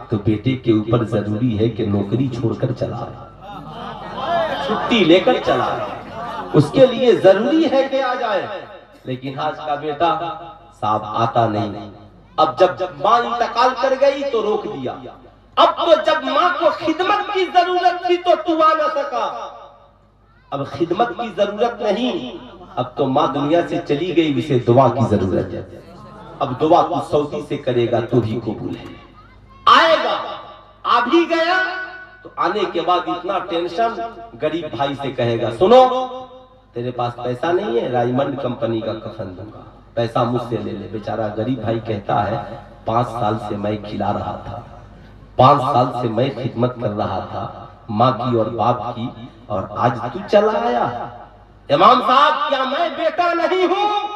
تو بیٹے کے اوپر ضروری ہے کہ نوکری چھوڑ کر چلا آئے, چھٹی لے کر چلا آئے, اس کے لیے ضروری ہے کہ آ جائے. لیکن آج کا بیٹا صاحب آتا نہیں. اب جب ماں انتقال کر گئی تو روک دیا. اب تو جب ماں کو خدمت کی ضرورت تھی تو آ نہ سکا. اب خدمت کی ضرورت نہیں, اب تو ماں دنیا سے چلی گئی, اسے دعا کی ضرورت ہے. اب دعا کو سعودی سے کرے گا تو بھی قبول ہے. آئے گا, آ بھی گیا تو آنے کے بعد اتنا ٹینشن، غریب بھائی سے کہے گا سنو تیرے پاس پیسہ نہیں ہے، رائمنڈ کمپنی کا کفن دوں گا، پیسہ مجھ سے لے لے۔ بیچارہ غریب بھائی کہتا ہے 5 سال سے میں کھلا رہا تھا، 5 سال سے میں خدمت کر رہا تھا ماں کی اور باپ کی، اور آج تو چلا آیا۔ امام صاحب کیا میں بیٹا نہیں ہوں؟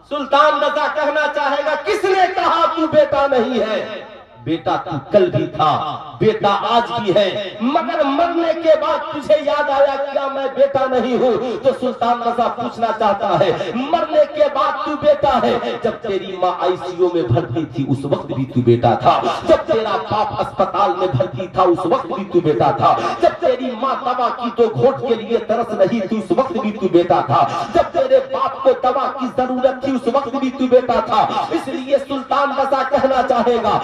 سلطان رضا کہنا چاہے گا کس نے کہا تو بیٹا نہیں ہے؟ بیٹا تو کل بھی تھا، بیٹا آج بھی ہے، مگر مرنے کے بعد تجھے یاد آیا کیا میں بیٹا نہیں ہوں؟ تو سلطان رضا پوچھنا چاہتا ہے مرنے کے بعد تو بیٹا ہے، جب تیری ماں آئی سی یو میں بھرتی تھی اس وقت بھی تو بیٹا تھا، جب تیرا باپ اسپتال میں بھرتی تھا اس وقت بھی تو بیٹا تھا، جب تیری ماں دوا کی تو گھونٹ کے لیے ترس رہی تھی اس وقت بھی تو بیٹا تھا، جب تیرے باپ کو دوا کی ضرورت تھی اس وقت بھی تو بیٹا تھا۔ اس لیے سلطان رضا کہنا چاہے گا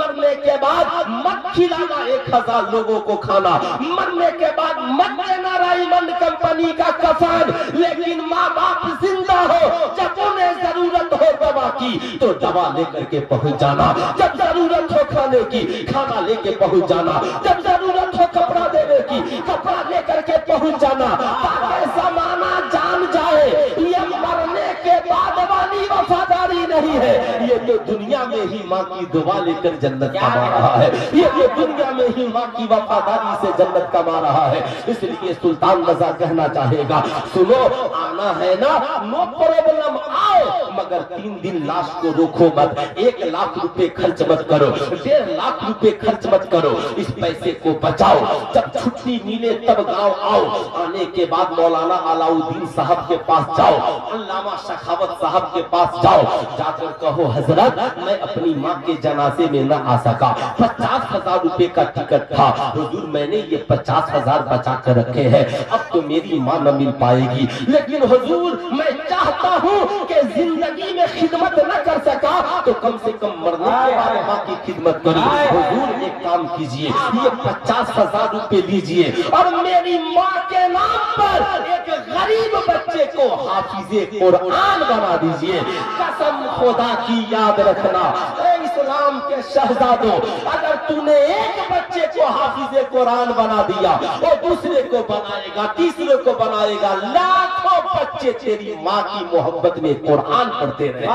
مرنے کے بعد مت کھلانا 1000 لوگوں کو کھانا، مرنے کے بعد مت دینا رائمنڈ کمپنی کا کفن، لیکن ماں باپ زندہ ہو جب انہیں ضرورت ہو دوا کی تو دوا لے کر کے پہنچ جانا، جب ضرورت ہو کھانے کی کھانا لے کے پہنچ جانا، جب ضرورت ہو کپڑا دینے کی کپڑا لے کر کے پہنچ جانا، تاکہ زمانہ جان جائے یہ مرنے کے بعد والی وفاداری نہیں ہے، یہ تو دنیا میں ہی ماں کی دعا لے کر جنت کما رہا ہے، یہ تو دنیا میں ہی ماں کی وفاداری سے جنت کما رہا ہے۔ اس لیے سلطان رضا کہنا چاہے گا سنو آنا ہے نا نو پرابلم آؤ، مگر 3 دن لاش کو روکو مت، 1 لاکھ روپے خرچ مت کرو، 1.5 لاکھ روپے خرچ مت کرو، اس پیسے کو بچاؤ، جب چھٹی ملے تب گاؤں آؤ، آنے کے بعد مولانا علاء الدین صاحب کے پاس جاؤ، علامہ شخاوت صاحب کے پاس جاؤ، جا کر کہو حضرت میں اپنی ماں کے جنازے میں نہ آ سکا، 50,000 روپے کا ٹکٹ تھا، حضور میں نے یہ 50,000 بچا کر رکھے ہیں، اب تو میری ماں نہ مل پائے گی، لیکن حضور میں چاہتا ہوں کہ زندگی میں خدمت نہ کر سکا تو کم سے کم مرنے کے بعد ماں کی خدمت کروں۔ حضور ایک کام کیجئے یہ 50,000 روپے لیجئے اور میری ماں کے نام پر ایک غریب بچے کو حافظ قرآن بنا دیجئے، قسم خدا کی یاد رکھنا اے اسلام کے شہزادوں، اگر تو نے ایک بچے کو حافظ قرآن بنا دیا وہ دوسرے کو بنائے گا، تیسرے کو بنائے گا، لاکھوں بچے تیری ماں کی محبت میں قرآن پڑھتے رہے۔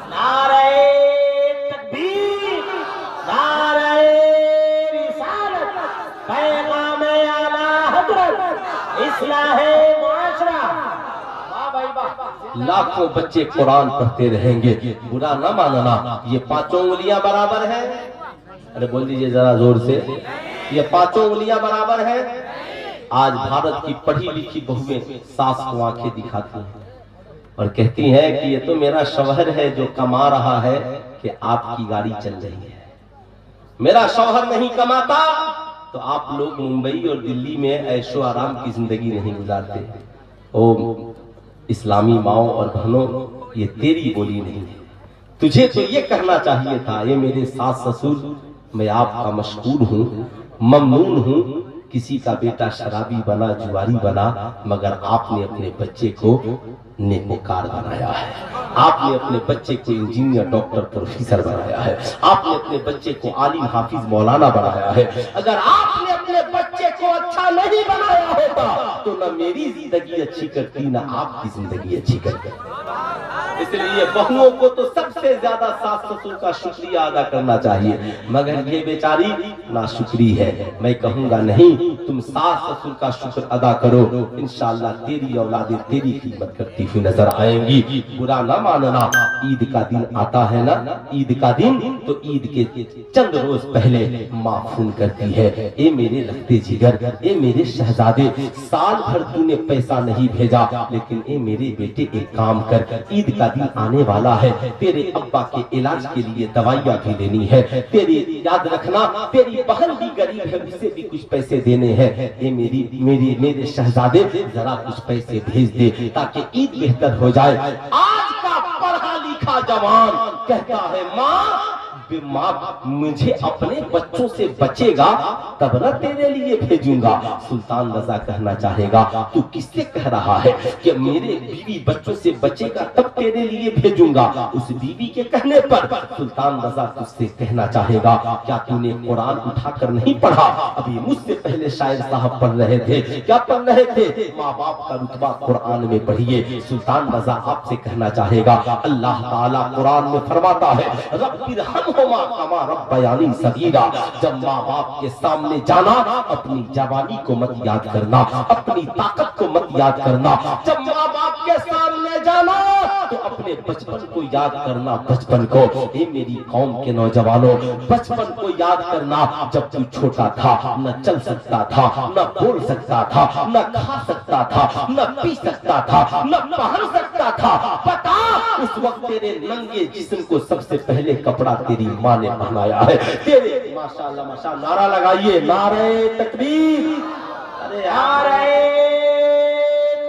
نعرہ تکبیر، نعرہ رسالت، پیغام اعلیٰ حضرت، اصلاح معاشرہ، لاکھوں بچے قرآن پڑھتے رہیں گے۔ برا نہ ماننا یہ 5 انگلیاں برابر ہیں، ارے بول دیجئے ذرا زور سے، یہ 5 انگلیاں برابر ہیں۔ آج بھارت کی پڑھی لکھی بہویں ساس کو آنکھیں دکھاتی ہیں اور کہتی ہیں کہ یہ تو میرا شوہر ہے جو کما رہا ہے کہ آپ کی گاڑی چل رہی ہے، میرا شوہر نہیں کماتا تو آپ لوگ ممبئی اور دلی میں عیش و آرام کی زندگی نہیں گزارتے۔ او اسلامی ماؤں اور بہنوں یہ تیری بولی نہیں ہے، تجھے تو یہ کہنا چاہیے تھا یہ میرے ساس سسر میں آپ کا مشکور ہوں، ممنون ہوں، کسی کا بیٹا شرابی بنا جواری بنا مگر آپ نے اپنے بچے کو نیکوکار بنایا ہے، آپ نے اپنے بچے کو انجینئر ڈاکٹر پروفیسر بنایا ہے، آپ نے اپنے بچے کو عالم حافظ مولانا بنایا ہے۔ اگر آپ نے اپنے بچے کو اچھا نہیں بنایا ہوتا تو نہ میری زندگی اچھی کرتی نہ آپ کی زندگی اچھی کرتی۔ اس لیے بہنوں کو تو سب سے زیادہ ساس سسر کا شکریہ ادا کرنا چاہیے، مگر یہ بیچاری ناشکری ہے۔ میں کہوں گا نہیں تم ساس سسر کا شکر ادا کرو، انشاءاللہ تیری اولادیں تیری خدمت کرتی ہوئی نظر آئیں گی۔ برا نہ ماننا عید کا دن آتا ہے نا، عید کا دن تو عید کے چند روز پہلے ماں فون کرتی ہے، اے میرے لگتے جگر، اے میرے شہزادے، سال بھر تو نے پیسہ نہیں بھیجا لیکن اے میرے بیٹے ایک کام کر، عید کا دن آنے والا ہے، تیرے ابا کے علاج کے لیے دوائیاں بھی لینی ہے، تیری یاد رکھنا تیری بہن بھی غریب ہے اسے بھی کچھ پیسے دینے ہیں، اے میرے شہزادے ذرا کچھ پیسے بھیج دے تاکہ عید بہتر ہو جائے۔ آج کا پڑھا لکھا جوان کہتا ہے ماں माँ मुझे अपने बच्चों से बचेगा तब न तेरे लिए भेजूंगा। सुल्तान रजा कहना चाहेगा तू किससे कह रहा है कि मेरे बीवी बच्चों से बचेगा तब तेरे लिए भेजूंगा। उस बीवी के कहने पर सुल्तान रजा तुझसे कहना चाहेगा क्या तूने कुरान उठाकर नहीं पढ़ा? अभी मुझसे पहले शायर साहब पढ़ रहे थे, क्या पढ़ रहे थे? माँ बाप का रुतबा कुरान में पढ़िए। सुल्तान रजा आपसे कहना चाहेगा अल्लाह ताला कुरान में फरमाता है रब्बिरहमहुमा कमा रब्बयानी सगीरा। जब माँ बाप के सामने जाना अपनी जवानी को मत याद करना, अपनी ताकत को मत याद करना। जब माँ बाप के सामने जाना तो अपने बचपन को याद करना, बचपन को। ये मेरी कौम के नौजवानों, बचपन को याद करना जब तू छोटा था, न चल सकता था, न बोल सकता था, न खा सकता था, न पी सकता था, न पहन सकता था। पता उस वक्त तेरे नंगे जिस्म को सबसे पहले कपड़ा तेरी माँ ने पहनाया है। तेरे माशाअल्लाह माशा नारा लगाइए, नारे तकबीर, अरे नारे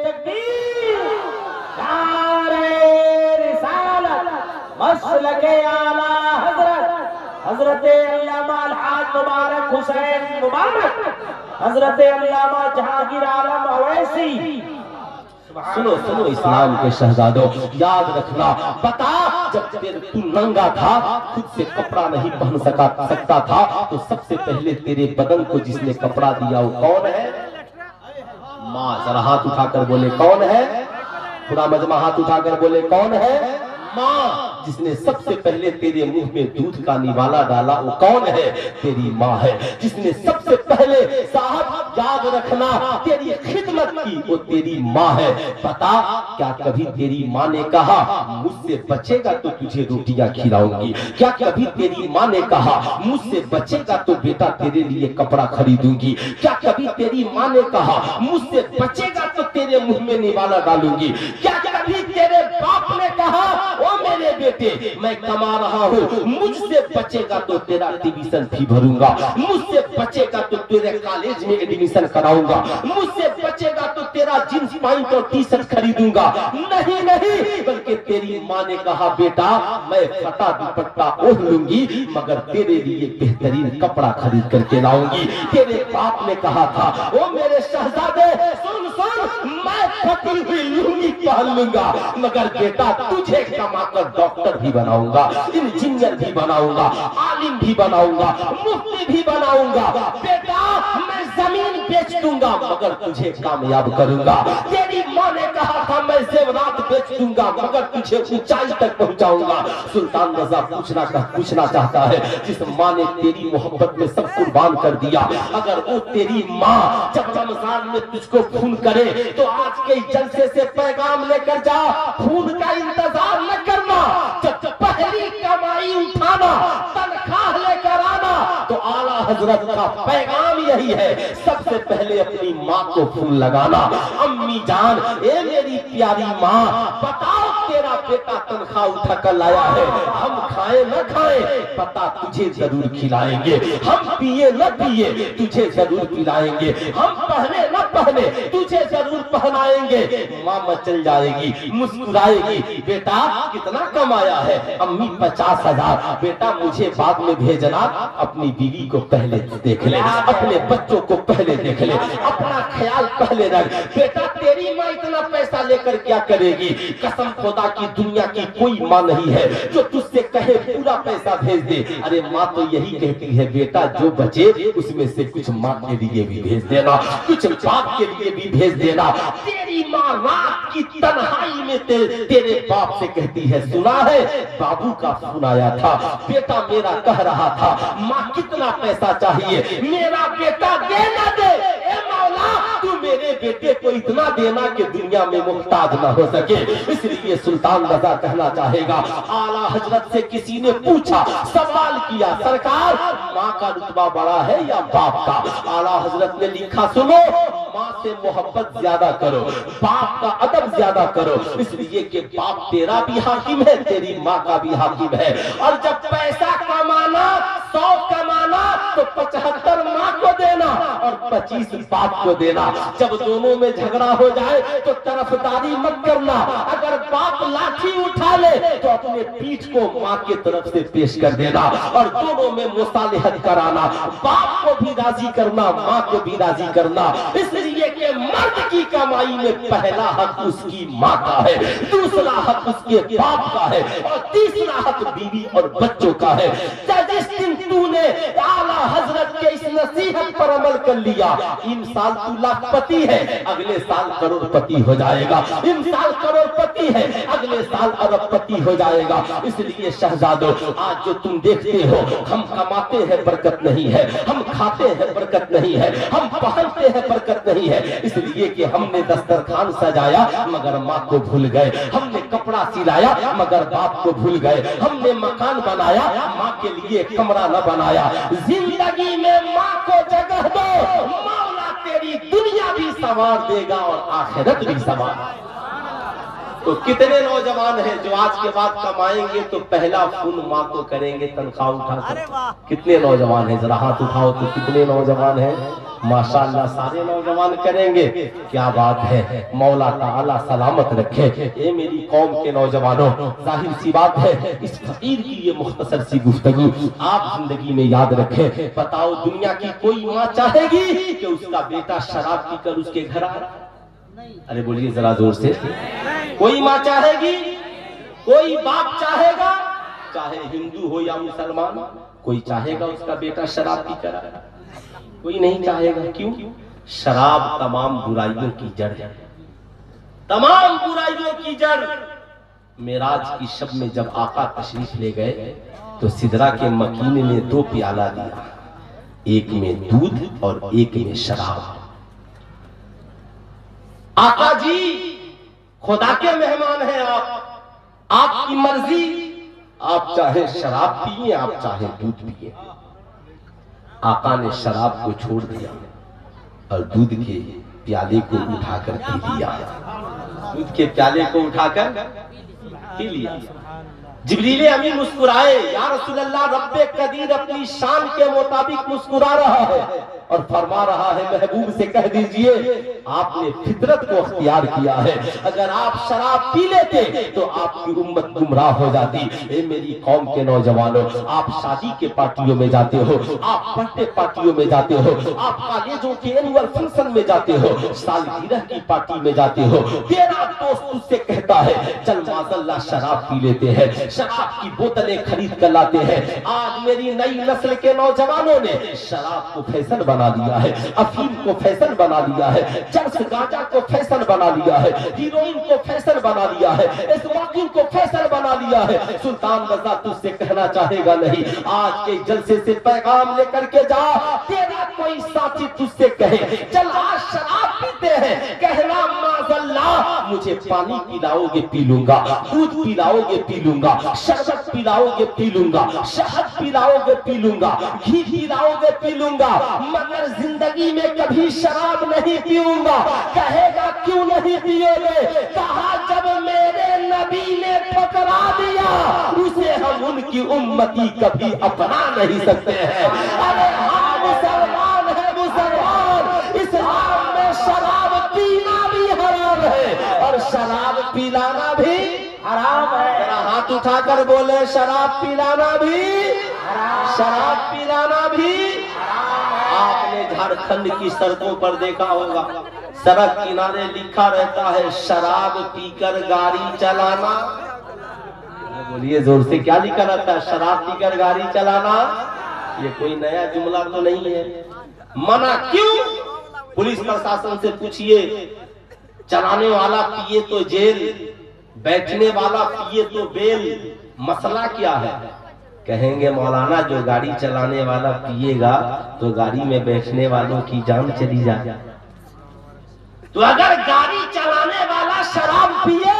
तकबीर, नारे रिसालत, मसलके आला हजरत हजरत अल्लामा अलहाज मुबारक हुसैन मुबारक, हजरत अल्लामा जहांगीर आलम अवैसी। सुनो सुनो इस्लाम के शहजादों, याद रखना पता जब तू नंगा था, खुद से कपड़ा नहीं पहन सकता था, तो सबसे पहले तेरे बदन को जिसने कपड़ा दिया वो कौन है? माँ। जरा हाथ उठाकर बोले कौन है? पूरा मजमा हाथ उठाकर बोले कौन है? माँ। जिसने सबसे पहले तेरे मुंह में दूध का निवाला डाला वो कौन है? तेरी माँ है। जिसने सबसे पहले साहब याद रखना तेरी खिदमत की वो तेरी माँ है। पता क्या कभी तेरी माँ ने कहा मुझसे बचेगा तो तुझे रोटियां खिलाऊंगी? क्या कभी तेरी माँ ने कहा मुझसे बचेगा तो बेटा तेरे लिए कपड़ा खरीदूंगी? क्या कभी तेरी माँ ने कहा मुझसे बचेगा तो तेरे मुंह में निवाला डालूंगी? क्या कभी तेरे बाप ने कहा ओ मेरे बेटे मैं कमा रहा हूँ, मुझसे बचेगा तो तेरा ट्यूशन फी भरूंगा, मुझसे बचेगा तो तेरे कॉलेज में एडमिशन कराऊंगा, मुझसे बचेगा तो तेरा जींस पैंट और टी शर्ट खरीदूंगा? नहीं नहीं, बल्कि तेरी माँ ने कहा बेटा मैं फटा दुपट्टा ओढ़ लूंगी मगर तेरे लिए बेहतरीन कपड़ा खरीद करके लाऊंगी। तेरे बाप ने कहा था ओ मेरे शहजादे सुन सुन, मैं फटी हुई लुंगी पहन लूंगा मगर बेटा तुझे कमाकर डॉक्टर भी बनाऊंगा, इंजीनियर भी बनाऊंगा, आलिम भी बनाऊंगा, मुफ्ती भी बनाऊंगा। बेटा मैं जमीन बेच दूंगा मगर तुझे कामयाब करूंगा। तेरी माँ ने कहा था मैं जेवरात बेच दूंगा मगर तुझे ऊंचाई तक पहुंचाऊंगा। सुल्तान रजा पूछना चाहता है जिस माँ ने तेरी मोहब्बत में सब कुर्बान कर दिया, अगर वो तेरी माँ जब रमजान में तुझको खून करे तो आज के जलसे से पैगाम लेकर जा, खून का इंतजार न करना, जब पहली कमाई उठाना तनख्वाह लेकर आना। तो आला हजरत का पैगाम यही है, सबसे पहले अपनी माँ को फूल लगाना। अम्मी जान ए मेरी प्यारी माँ, बताओ तेरा बेटा तनख्वाह उठा कर लाया है, हम खाए न खाए पता तुझे जरूर खिलाएंगे, हम पिए न पिए तुझे जरूर पिलाएंगे, हम पहने न पहने तुझे जरूर पहनाएंगे। माँ मचल जाएगी, मुस्कुराएगी, बेटा कितना कमाया है? अम्मी 50,000। बेटा मुझे बाद में भेजना, अपनी बीवी को पहले देख ले, अपने बच्चों को पहले देख ले, अपना ख्याल पहले रख। बेटा तेरी माँ इतना पैसा लेकर क्या करेगी? कसम खुदा की दुनिया की कोई माँ नहीं है जो तुझसे कहे पूरा पैसा भेज दे। अरे माँ तो यही कहती है बेटा जो बचे उसमें से कुछ माँ के लिए भी भेज देना, कुछ बाप के लिए भी भेज देना। तेरी माँ रात की तन्हाई में तेरे बाप से कहती है सुना है बाबू का फोन आया था, बेटा मेरा कह रहा था माँ कितना पैसा चाहिए, मेरा बेटा दे ना दे, ए मौला तू मेरे बेटे को इतना देना कि दुनिया में मुहताज ना हो सके। इसलिए सुल्तान रजा कहना चाहेगा आला हजरत से किसी ने पूछा, सवाल किया सरकार माँ का रुतबा बड़ा है या बाप का? आला हजरत ने लिखा सुनो, माँ से मोहब्बत ज्यादा करो, बाप का अदब ज्यादा करो, इसलिए कि बाप तेरा भी हाकिम है, तेरी माँ का भी हाकिम है। और जब पैसा कमाना 100 कमाना लाना तो 75 माँ को देना और 25 बाप को देना। जब दोनों में झगड़ा हो जाए तो तरफदारी मत करना। अगर बाप लाठी उठा ले तो अपने पीठ को माँ की तरफ से पेश कर देना और दोनों में मुसालिहत कराना। बाप को भी राजी करना, माँ को भी राजी करना, इसलिए कि मर्द की कमाई में पहला हक उसकी माँ का है, दूसरा हक उसके बाप का है और तीसरा हक बीवी और बच्चों का है। जिस दिन तूने आला हजरत के इस नसीहत पर अमल कर लिया, इन साल तू लाखपति है, अगले साल करोड़पति हो जाएगा। इन साल करोड़पति है, अगले साल अरबपति हो जाएगा। इसलिए शहजादों, आज जो तुम देखते हो, हम कमाते हैं बरकत नहीं है, हम खाते हैं बरकत नहीं है, हम पहनते हैं बरकत नहीं है, इसलिए कि हमने दस्तरखान सजाया मगर माँ को भूल गए, हमने कपड़ा सिलाया मगर बाप को भूल गए, हमने मकान बनाया माँ के लिए कमरा न बनाया। जिंदगी में माँ को जगह दो, मौला तेरी दुनिया भी संवार देगा और आखिरत भी संवार। तो कितने नौजवान हैं जो आज के बाद कमाएंगे तो पहला फोन माँ को करेंगे तनख्वाह उठाकर? कितने नौजवान हैं? जरा हाथ उठाओ तो कितने नौजवान हैं? माशाअल्लाह सारे नौजवान करेंगे। क्या बात है, मौला ताला सलामत रखे। ये मेरी कौम के नौजवानों, जाहिर सी बात है इस फकीर की ये मुख्तसर सी गुफ्तगू आप जिंदगी में याद रखें। बताओ, दुनिया की कोई माँ चाहेगी कि उसका बेटा शराब पीकर उसके घर आए? अरे बोलिए जरा जोर से। कोई माँ चाहेगी? कोई बाप चाहेगा? चाहे हिंदू हो या मुसलमान, कोई चाहेगा उसका बेटा शराब पीकर आए? कोई नहीं चाहेगा। क्यों? शराब तमाम बुराइयों की जड़ है, तमाम बुराइयों की जड़। मेराज की शब में जब आका तशरीफ ले गए तो सिदरा के मकीने ने 2 प्याला दिया, एक में दूध और एक में शराब। आका जी खुदा के मेहमान हैं आप, आपकी मर्जी, आप चाहे शराब पिए, आप चाहे दूध पिए। आका ने शराब को छोड़ दिया और दूध के प्याले को उठाकर पी लिया। दूध के प्याले को उठाकर पी लिया। जिब्रील अमीन मुस्कुराए, या रसूल अल्लाह, रब्बे कदीर अपनी शान के मुताबिक मुस्कुरा रहा है और फरमा रहा है, महबूब से कह दीजिए आपने फितरत को अख्तियार किया है। अगर आप शराब पी लेते तो आपकी उम्मत गुमराह हो जाती। ए मेरी कौम के नौजवानों, आप शादी के पार्टियों में जाते हो, आप बर्थडे पार्टियों में जाते हो, आप कॉलेजों के एनुअल फंक्शन में जाते हो, सालगिरह की पार्टी में जाते हो, तेरा दोस्त तुझसे कहता है चल माज़ल्लाह शराब पी लेते हैं, शराब की बोतलें खरीद कर लाते हैं। आज मेरी नई नस्ल के नौजवानों ने शराब को फैशन बना दिया है, अफीम को फैशन बना दिया है, चरस गांजा को फैशन बना लिया है, हीरोइन को फैशन बना लिया है, स्मोकिंग को फैशन बना लिया है। सुल्तान रज़ा तुझसे कहना चाहेगा नहीं, आज के जलसे से पैगाम लेकर के जा, तेरा कोई साथी तुझसे कहे चल आज शराब पीते हैं, कहना माज़ल्लाह मुझे पानी पिलाओगे पी लूंगा, दूध पिलाओगे पी लूंगा, शरबत पिलाओगे पी लूंगा, शहद पिलाओगे पी लूंगा, घी पिलाओगे पी लूंगा, मगर जिंदगी में कभी शराब नहीं पीऊंगा। कहेगा क्यों नहीं पियोगे? कहा जब मेरे नबी ने ठुकरा दिया उसे हम उनकी उम्मती कभी अपना नहीं सकते हैं। अरे हाँ मुसलमान है मुसलमान, इस्लाम में शराब पीना भी हराम है और शराब पिलाना भी हराम है। जरा हाथ उठाकर बोले शराब पिलाना भी हराम, शराब पिलाना भी हराम है। आपने झारखंड की सड़कों पर देखा होगा, सड़क किनारे लिखा रहता है शराब पीकर गाड़ी चलाना। बोलिए जोर से, क्या लिखा रहता है? शराब पीकर गाड़ी चलाना। ये कोई नया जुमला तो नहीं है। मना क्यों? पुलिस प्रशासन से पूछिए, चलाने वाला पिए तो जेल, बैठने वाला पिए तो बेल, मसला क्या है? कहेंगे मौलाना जो गाड़ी चलाने वाला पिएगा तो गाड़ी में बैठने वालों की जान चली जाए। तो अगर गाड़ी चलाने वाला शराब पिए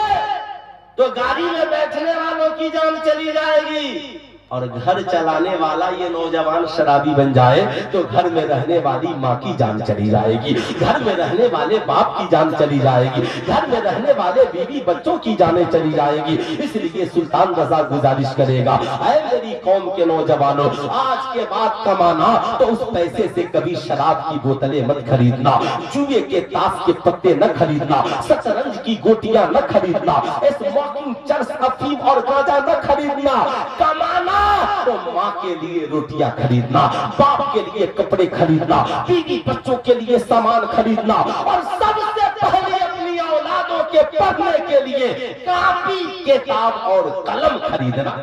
तो गाड़ी में बैठने वालों की जान चली जाएगी اور گھر چلانے والا یہ نوجوان شرابی بن جائے تو گھر میں رہنے والی ماں کی جان چلی جائے گی، گھر میں رہنے والے باپ کی جان چلی جائے گی، گھر میں رہنے والے بیوی بچوں کی جانیں چلی جائے گی۔ اس لیے سلطان رضا گزارش کرے گا، اے میری قوم کے نوجوانوں، آج کے بعد کمانا تو اس پیسے سے کبھی شراب کی بوتلیں مت خریدنا، جوئے کے تاش کے پتے نہ خریدنا، شطرنج کی گوٹیاں نہ خریدنا، اسموکنگ، چرس، افیم اور گانجا نہ خریدنا۔ کمانا تو ماں کے لیے روٹیاں خریدنا، باپ کے لیے کپڑے خریدنا، بیوی بچوں کے لیے سامان خریدنا، اور سب سے پہلے اپنی اولادوں کے پڑھنے کے لیے کاپی، کتاب اور قلم خریدنا۔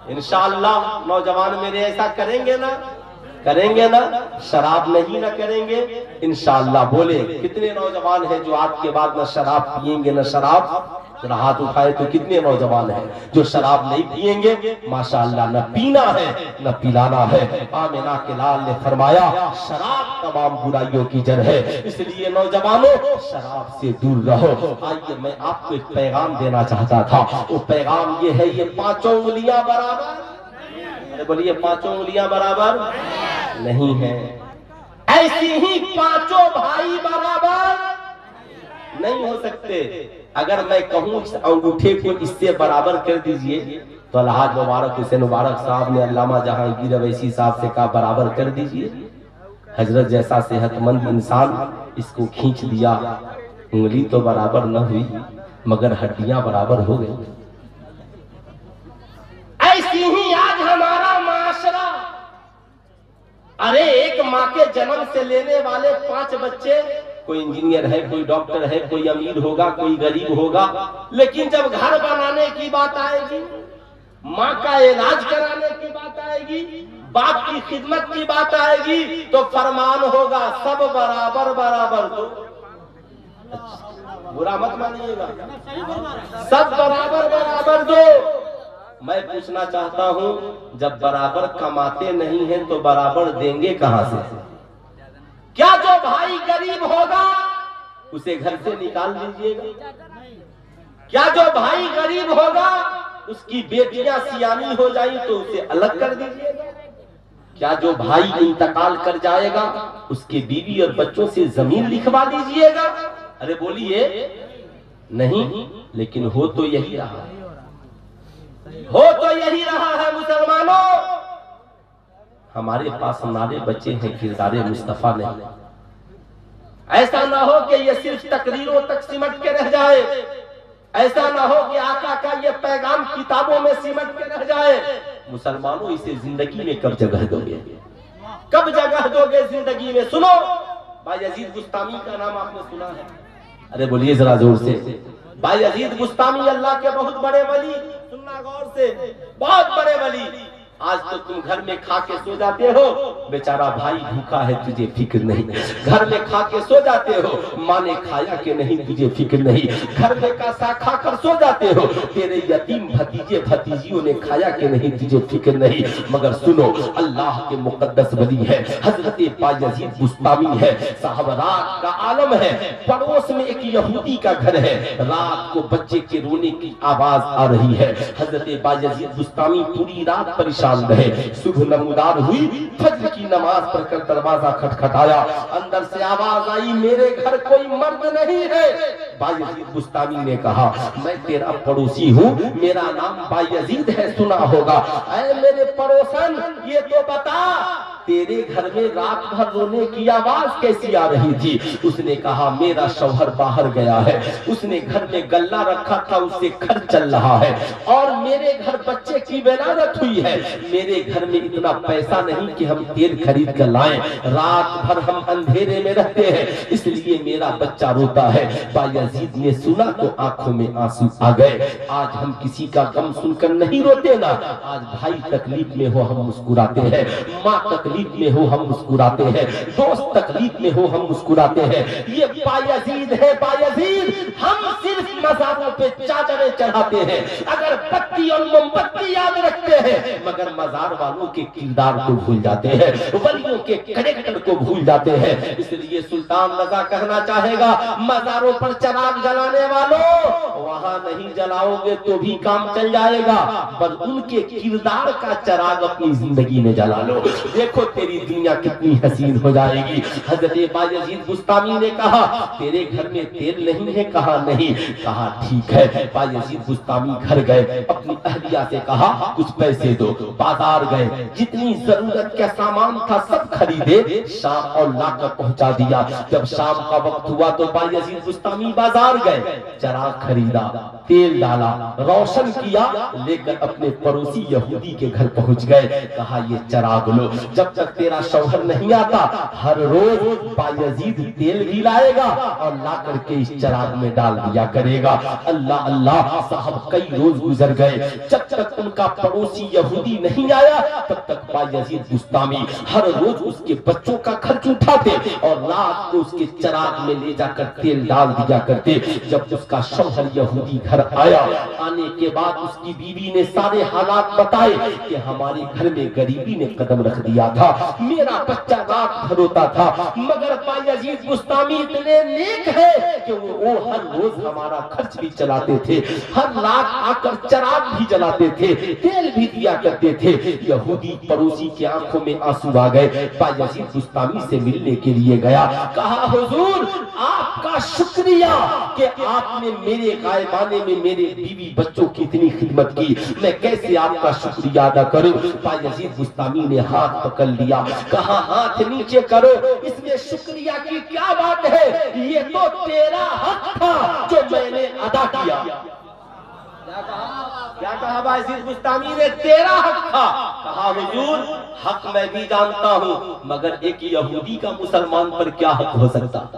انشاءاللہ نوجوان میرے ایسا کریں گے نا، کریں گے نا، شراب نہیں نہ کریں گے انشاءاللہ۔ بولے کتنے نوجوان ہیں جو آج کے بعد نہ شراب پیئیں گے نہ شراب؟ ذرا ہاتھ اٹھائے تو کتنے نوجوان ہیں جو شراب نہیں پیئیں گے؟ ماشاءاللہ، نہ پینا ہے نہ پلانا ہے۔ آمنہ کے لال نے فرمایا شراب تمام برائیوں کی جڑ ہے، اس لیے نوجوانوں شراب سے دور رہو۔ آئیے میں آپ کو ایک پیغام دینا چاہتا تھا، وہ پیغام یہ ہے، یہ پانچوں انگلیاں برابر، بولیے پانچوں انگلیاں برابر نہیں ہیں، ایسی ہی پانچوں بھائی برابر نہیں ہو سکتے۔ اگر میں کہوں اس انگوٹھے کو اس سے برابر کر دیجئے تو الحاج مبارک حسین مبارک صاحب نے علامہ جہانگیر اویسی صاحب سے کہا برابر کر دیجئے۔ حضرت جیسا صحت مند انسان اس کو کھینچ دیا، انگلی تو برابر نہ ہوئی مگر ہڈیاں برابر ہو گئی۔ ایسی ہی آج ہمارا معاشرہ، ارے ایک ماں کے جنم سے لینے والے 5 بچے، کوئی انجینئر ہے، کوئی ڈاکٹر ہے، کوئی امیر ہوگا، کوئی غریب ہوگا، لیکن جب گھر بنانے کی بات آئے گی، ماں کا علاج کرانے کی بات آئے گی، باپ کی خدمت کی بات آئے گی تو فرمان ہوگا سب برابر برابر دو۔ برا مت مانیے گا، سب برابر برابر دو۔ میں پوچھنا چاہتا ہوں جب برابر کماتے نہیں ہیں تو برابر دیں گے کہاں سے؟ کیا جو بھائی غریب ہوگا اسے گھر سے نکال دیجئے گا؟ کیا جو بھائی غریب ہوگا اس کی بیٹیاں سیانی ہو جائیں تو اسے الگ کر دیجئے گا؟ کیا جو بھائی انتقال کر جائے گا اس کے بیوی اور بچوں سے زمین لکھوا دیجئے گا؟ ارے بولیے نہیں، لیکن ہو تو یہی رہا ہے، ہو تو یہی رہا ہے مسلمانوں۔ ہمارے پاس نارے بچے ہیں، کردار مصطفیٰ نہیں۔ ایسا نہ ہو کہ یہ صرف تقریروں تک سمٹ کے رہ جائے، ایسا نہ ہو کہ آقا کا یہ پیغام کتابوں میں سمٹ کے رہ جائے۔ مسلمانوں اسے زندگی میں کب جگہ دو گے؟ کب جگہ دو گے زندگی میں؟ سنو، بایزید بستامی کا نام آپ نے سنا ہے؟ ارے بولیے ذرا زور سے۔ بایزید بستامی اللہ کے بہت بڑے ولی، سننا غور سے، بہت بڑے ولی۔ آج تو تم گھر میں کھا کے سو جاتے ہو، بیچارہ بھائی بھوکا ہے تجھے فکر نہیں۔ گھر میں کھا کے سو جاتے ہو، ماں نے کھایا کہ نہیں تجھے فکر نہیں۔ گھر میں کاسا کھا کر سو جاتے ہو، تیرے یتیم بھتیجے بھتیجیوں نے کھایا کہ نہیں تجھے فکر نہیں۔ مگر سنو، اللہ کے مقدس ولی ہے، حضرت بایزید بستامی ہے، صاحب رات کا عالم ہے۔ پڑوس میں ایک یہودی کا گھر ہے، رات کو بچے کے رونے کی آواز آ رہی ہے۔ حضرت بایزید بستامی پوری رات پریشان رہے، صبح نمودار ہوئی، فجر کی نماز پڑھ کر دروازہ کھٹکھٹایا، اندر سے آواز آئی میرے گھر کوئی مرد نہیں ہے۔ بایزید بستامی نے کہا میں تیرا پڑوسی ہوں، میرا نام بایزید ہے، سنا ہوگا۔ اے میرے پڑوسن یہ تو بتا تیرے گھر میں رات بھر رونے کی آواز کیسی آ رہی تھی؟ اس نے کہا میرا شوہر باہر گیا ہے، اس نے گھر میں گلہ رکھا تھا، اس سے خرچ چل رہا ہے، اور میرے گھر بچے کی ولادت ہوئی ہے، میرے گھر میں اتنا پیسہ نہیں کہ ہم تیل خرید کر لائیں، رات بھر ہم اندھیرے میں رہتے ہیں، اس لیے میرا بچہ روتا ہے۔ بایزید نے سنا تو آنکھوں میں آنسو آ گئے۔ آج ہم کسی کا غم سن کر نہیں روتے نا، آج بھائی تکلیف میں ہو ہم مسکراتے ہیں، ماں تکلیف میں ہو ہم مسکراتے ہیں، دوست تکلیف میں ہو ہم مسکراتے ہیں۔ یہ بایزید ہے، بایزید۔ ہم صرف مزاروں پہ چادریں چڑھاتے ہیں، اگر بتی اور موم بتی یاد رکھتے ہیں، مگر مزار والوں کے کردار کو بھول جاتے ہیں، ولیوں کے کریکٹر کو بھول جاتے ہیں۔ اس لیے سلطان رضا کہنا چاہے گا مزاروں پر چراغ جلانے والوں، वहां नहीं जलाओगे तो भी काम चल जाएगा, पर उनके किरदार का चराग अपनी जिंदगी में जला लो, देखो तेरी दुनिया कितनी हसीन हो जाएगी। हजरत बायजीद बुस्तामी ने कहा तेरे घर में तेल नहीं है? कहा नहीं। कहा ठीक है। बायजीद बुस्तामी घर गए, अपनी अहलिया से कहा कुछ पैसे दो, बाजार गए, जितनी जरूरत का सामान था सब खरीदे, शाम और लाकर पहुंचा दिया। जब शाम का वक्त हुआ तो बायजीद बुस्तामी बाजार गए, चराग खरीदा, तेल डाला, रोशन किया, लेकर अपने पड़ोसी यहूदी के घर पहुंच गए। कहा ये चराग लो, जब तक तेरा शौहर नहीं आता हर रोज बायजीद तेल भी लाएगा और ला करके इस चराग में डाल दिया करेगा। अल्लाह अल्लाह, साहब कई रोज गुजर गए, जब तक उनका पड़ोसी यहूदी नहीं आया तब तक बायजीद बुस्तामी हर रोज उसके बच्चों का खर्च उठाते और रात को उसके चराग में ले जाकर तेल डाल दिया करते। जब उसका शौहर यहूदी घर आया, आने के बाद उसकी बीवी ने सारे हालात बताए कि हमारे घर में गरीबी ने कदम रख दिया था, मेरा बच्चा रात भर रोता था, मगर बायजीद बुस्तामी इतने नेक है कि वो हर रोज हमारा खर्च भी चलाते थे, हर रात आकर चराग भी जलाते थे, तेल भी दिया करते थे। यहूदी पड़ोसी की आंखों में आंसू आ गए, बायजीद बुस्तामी से मिलने के लिए गया। कहा हुजूर आपका शुक्रिया कि आपने मेरे गायबाने में मेरे बीवी बच्चों की इतनी खिदमत की, मैं कैसे आपका शुक्रिया अदा करूं। बायजीद बुस्तामी ने हाथ पकड़ लिया, कहा हाथ नीचे करो, इसमें शुक्रिया की क्या बात है, ये तो तेरा हक था जो मैंने अदा किया। क्या कहा बायजीद बुस्तामी ने? तेरा हक था। कहा हुजूर हक मैं भी जानता हूं, मगर एक यहूदी का मुसलमान पर क्या हक हो सकता?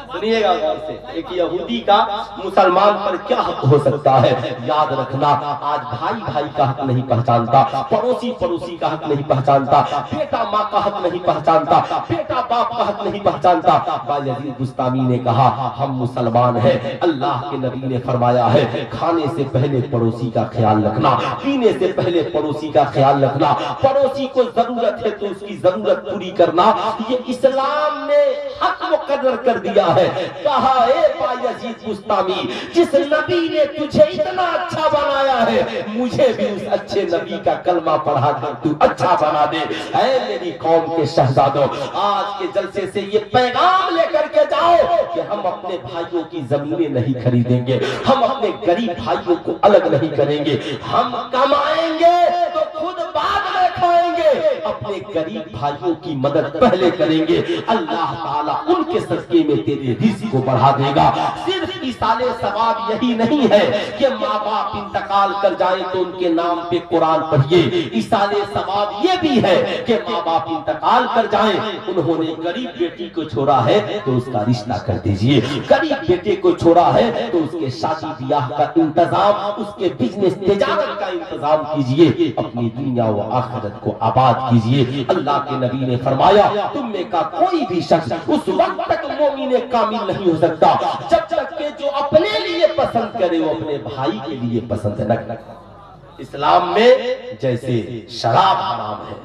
सुनिएगा गौर से, एक यहूदी का मुसलमान पर क्या हक हो सकता है? याद रखना, आज भाई भाई का हक नहीं पहचानता, पड़ोसी पड़ोसी का हक नहीं पहचानता, बेटा माँ का हक नहीं पहचानता, बेटा बाप का हक नहीं पहचानता। बायजीद बुस्तामी ने कहा हम मुसलमान हैं, अल्लाह के नबी ने फरमाया है खाने से पहले पड़ोसी का ख्याल रखना, पीने से पहले पड़ोसी का ख्याल रखना, पड़ोसी को जरूरत है तो उसकी जरूरत पूरी करना, ये इस्लाम ने हक मुकर्रर कर दिया है। कहा ए बायजीद बुस्तामी, जिस नबी ने तुझे इतना अच्छा बनाया है, मुझे भी उस अच्छे नबी का कलमा पढ़ा कर तू अच्छा बना दे। ऐ मेरी कौम के शहजादों, आज के जलसे से ये पैगाम लेकर के जाओ कि हम अपने भाइयों की जमीनें नहीं खरीदेंगे, हम अपने गरीब भाइयों को अलग नहीं करेंगे, हम कमाएंगे तो खुद बाद में खाएंगे, अपने गरीब भाइयों की मदद पहले करेंगे, अल्लाह ताला उनके सदके में तेरे रिज़्क़ को बढ़ा देगा। सिर्फ इसाले सवाब यही नहीं है कि माँ बाप इंतकाल कर जाए तो उनके नाम पे कुरान पढ़िए, इसाले सवाब ये भी है कि माँ बाप इंतकाल कर जाए, उन्होंने गरीब बेटी को छोड़ा है तो उसका रिश्ता कर दीजिए, गरीब बेटे को छोड़ा है तो उसके शादी ब्याह का इंतजाम, उसके बिजनेस तिजारत का इंतजाम कीजिए, अपनी दुनिया व आखिरत को आबाद कीजिए। अल्लाह के नबी ने फरमाया तुम में का कोई भी शख्स उस वक्त तक मोमिन कामिल नहीं हो सकता जब तक के जो अपने लिए पसंद करे वो अपने भाई के लिए पसंद न करे। इस्लाम में जैसे शराब हराम है,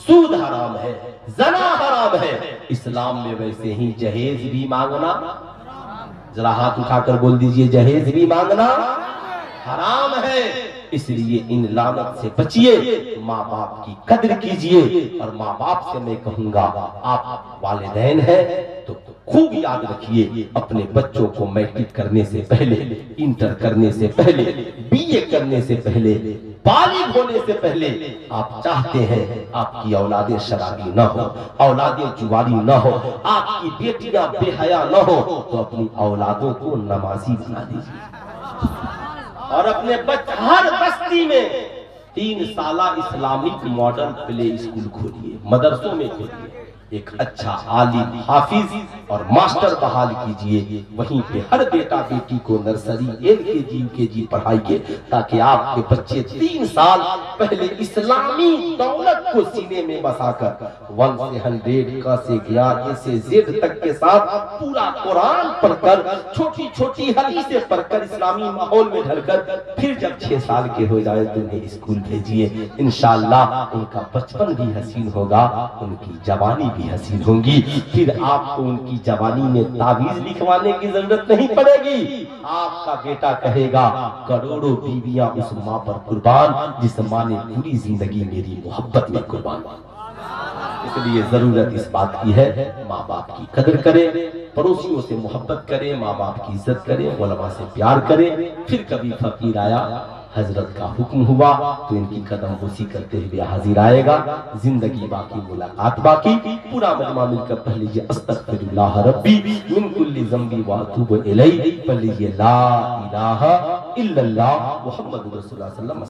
सूद हराम है, जना हराम है, इस्लाम में वैसे ही जहेज भी मांगना, जरा हाथ उठाकर बोल दीजिए जहेज भी मांगना हराम है। इसलिए इन लानत से बचिए, माँ बाप की कद्र कीजिए। और माँ बाप से मैं कहूंगा आप वालिदैन हैं तो खूब याद रखिए, अपने बच्चों को मैट्रिक करने से पहले, इंटर करने से पहले, बीए करने से पहले, बालिग होने से पहले आप चाहते हैं आपकी औलादें शराबी न हो, औलादें जुआरी न हो, आपकी बेटियां बेहया न हो, तो अपनी औलादों को नमाजी बना दीजिए। और अपने हर बस्ती में 3 साला इस्लामिक मॉडल प्ले स्कूल खोलिए, मदरसों में खोलिए, एक अच्छा आलिम हाफिज और मास्टर बहाल कीजिए, वहीं पे हर बेटा बेटी को नर्सरी LKG UKG पढ़ाइए, ताकि आपके बच्चे 3 साल पहले इस्लामी दौलत को सीने में बसाकर 1 से 100 का से 11 से Z तक के साथ पूरा कुरान पढ़कर, छोटी छोटी हदीसें पढ़कर, इस्लामी माहौल में ढलकर, फिर जब 6 साल के हो जाए तो उन्हें स्कूल भेजिए। इंशाअल्लाह उनका बचपन भी हसीन होगा, उनकी जवानी بھی حسین ہوں گی، پھر آپ کو ان کی جوانی میں تعویذ لکھوانے کی ضرورت نہیں پڑے گی۔ آپ کا بیٹا کہے گا کروڑوں بیویاں اس ماں پر قربان جس ماں نے پوری زندگی میری محبت میں قربان کی۔ اس لیے ضرورت اس بات کی ہے ماں باپ کی قدر کرے، پڑوسیوں سے محبت کرے، ماں باپ کی عزت کرے، علماء سے پیار کرے۔ پھر کبھی فقیر آیا، حضرت کا حکم ہوا تو ان کی قدم بوسی کرتے ہوئے حاضر آئے گا، زندگی باقی، ملاقات باقی۔ پورا مجمع مل کر پڑھ لیجیے استغفر اللہ ربی من کل ذنب واتوب الیہ، پڑھ لیجیے لا الہ الا اللہ محمد رسول اللہ صلی اللہ علیہ وسلم۔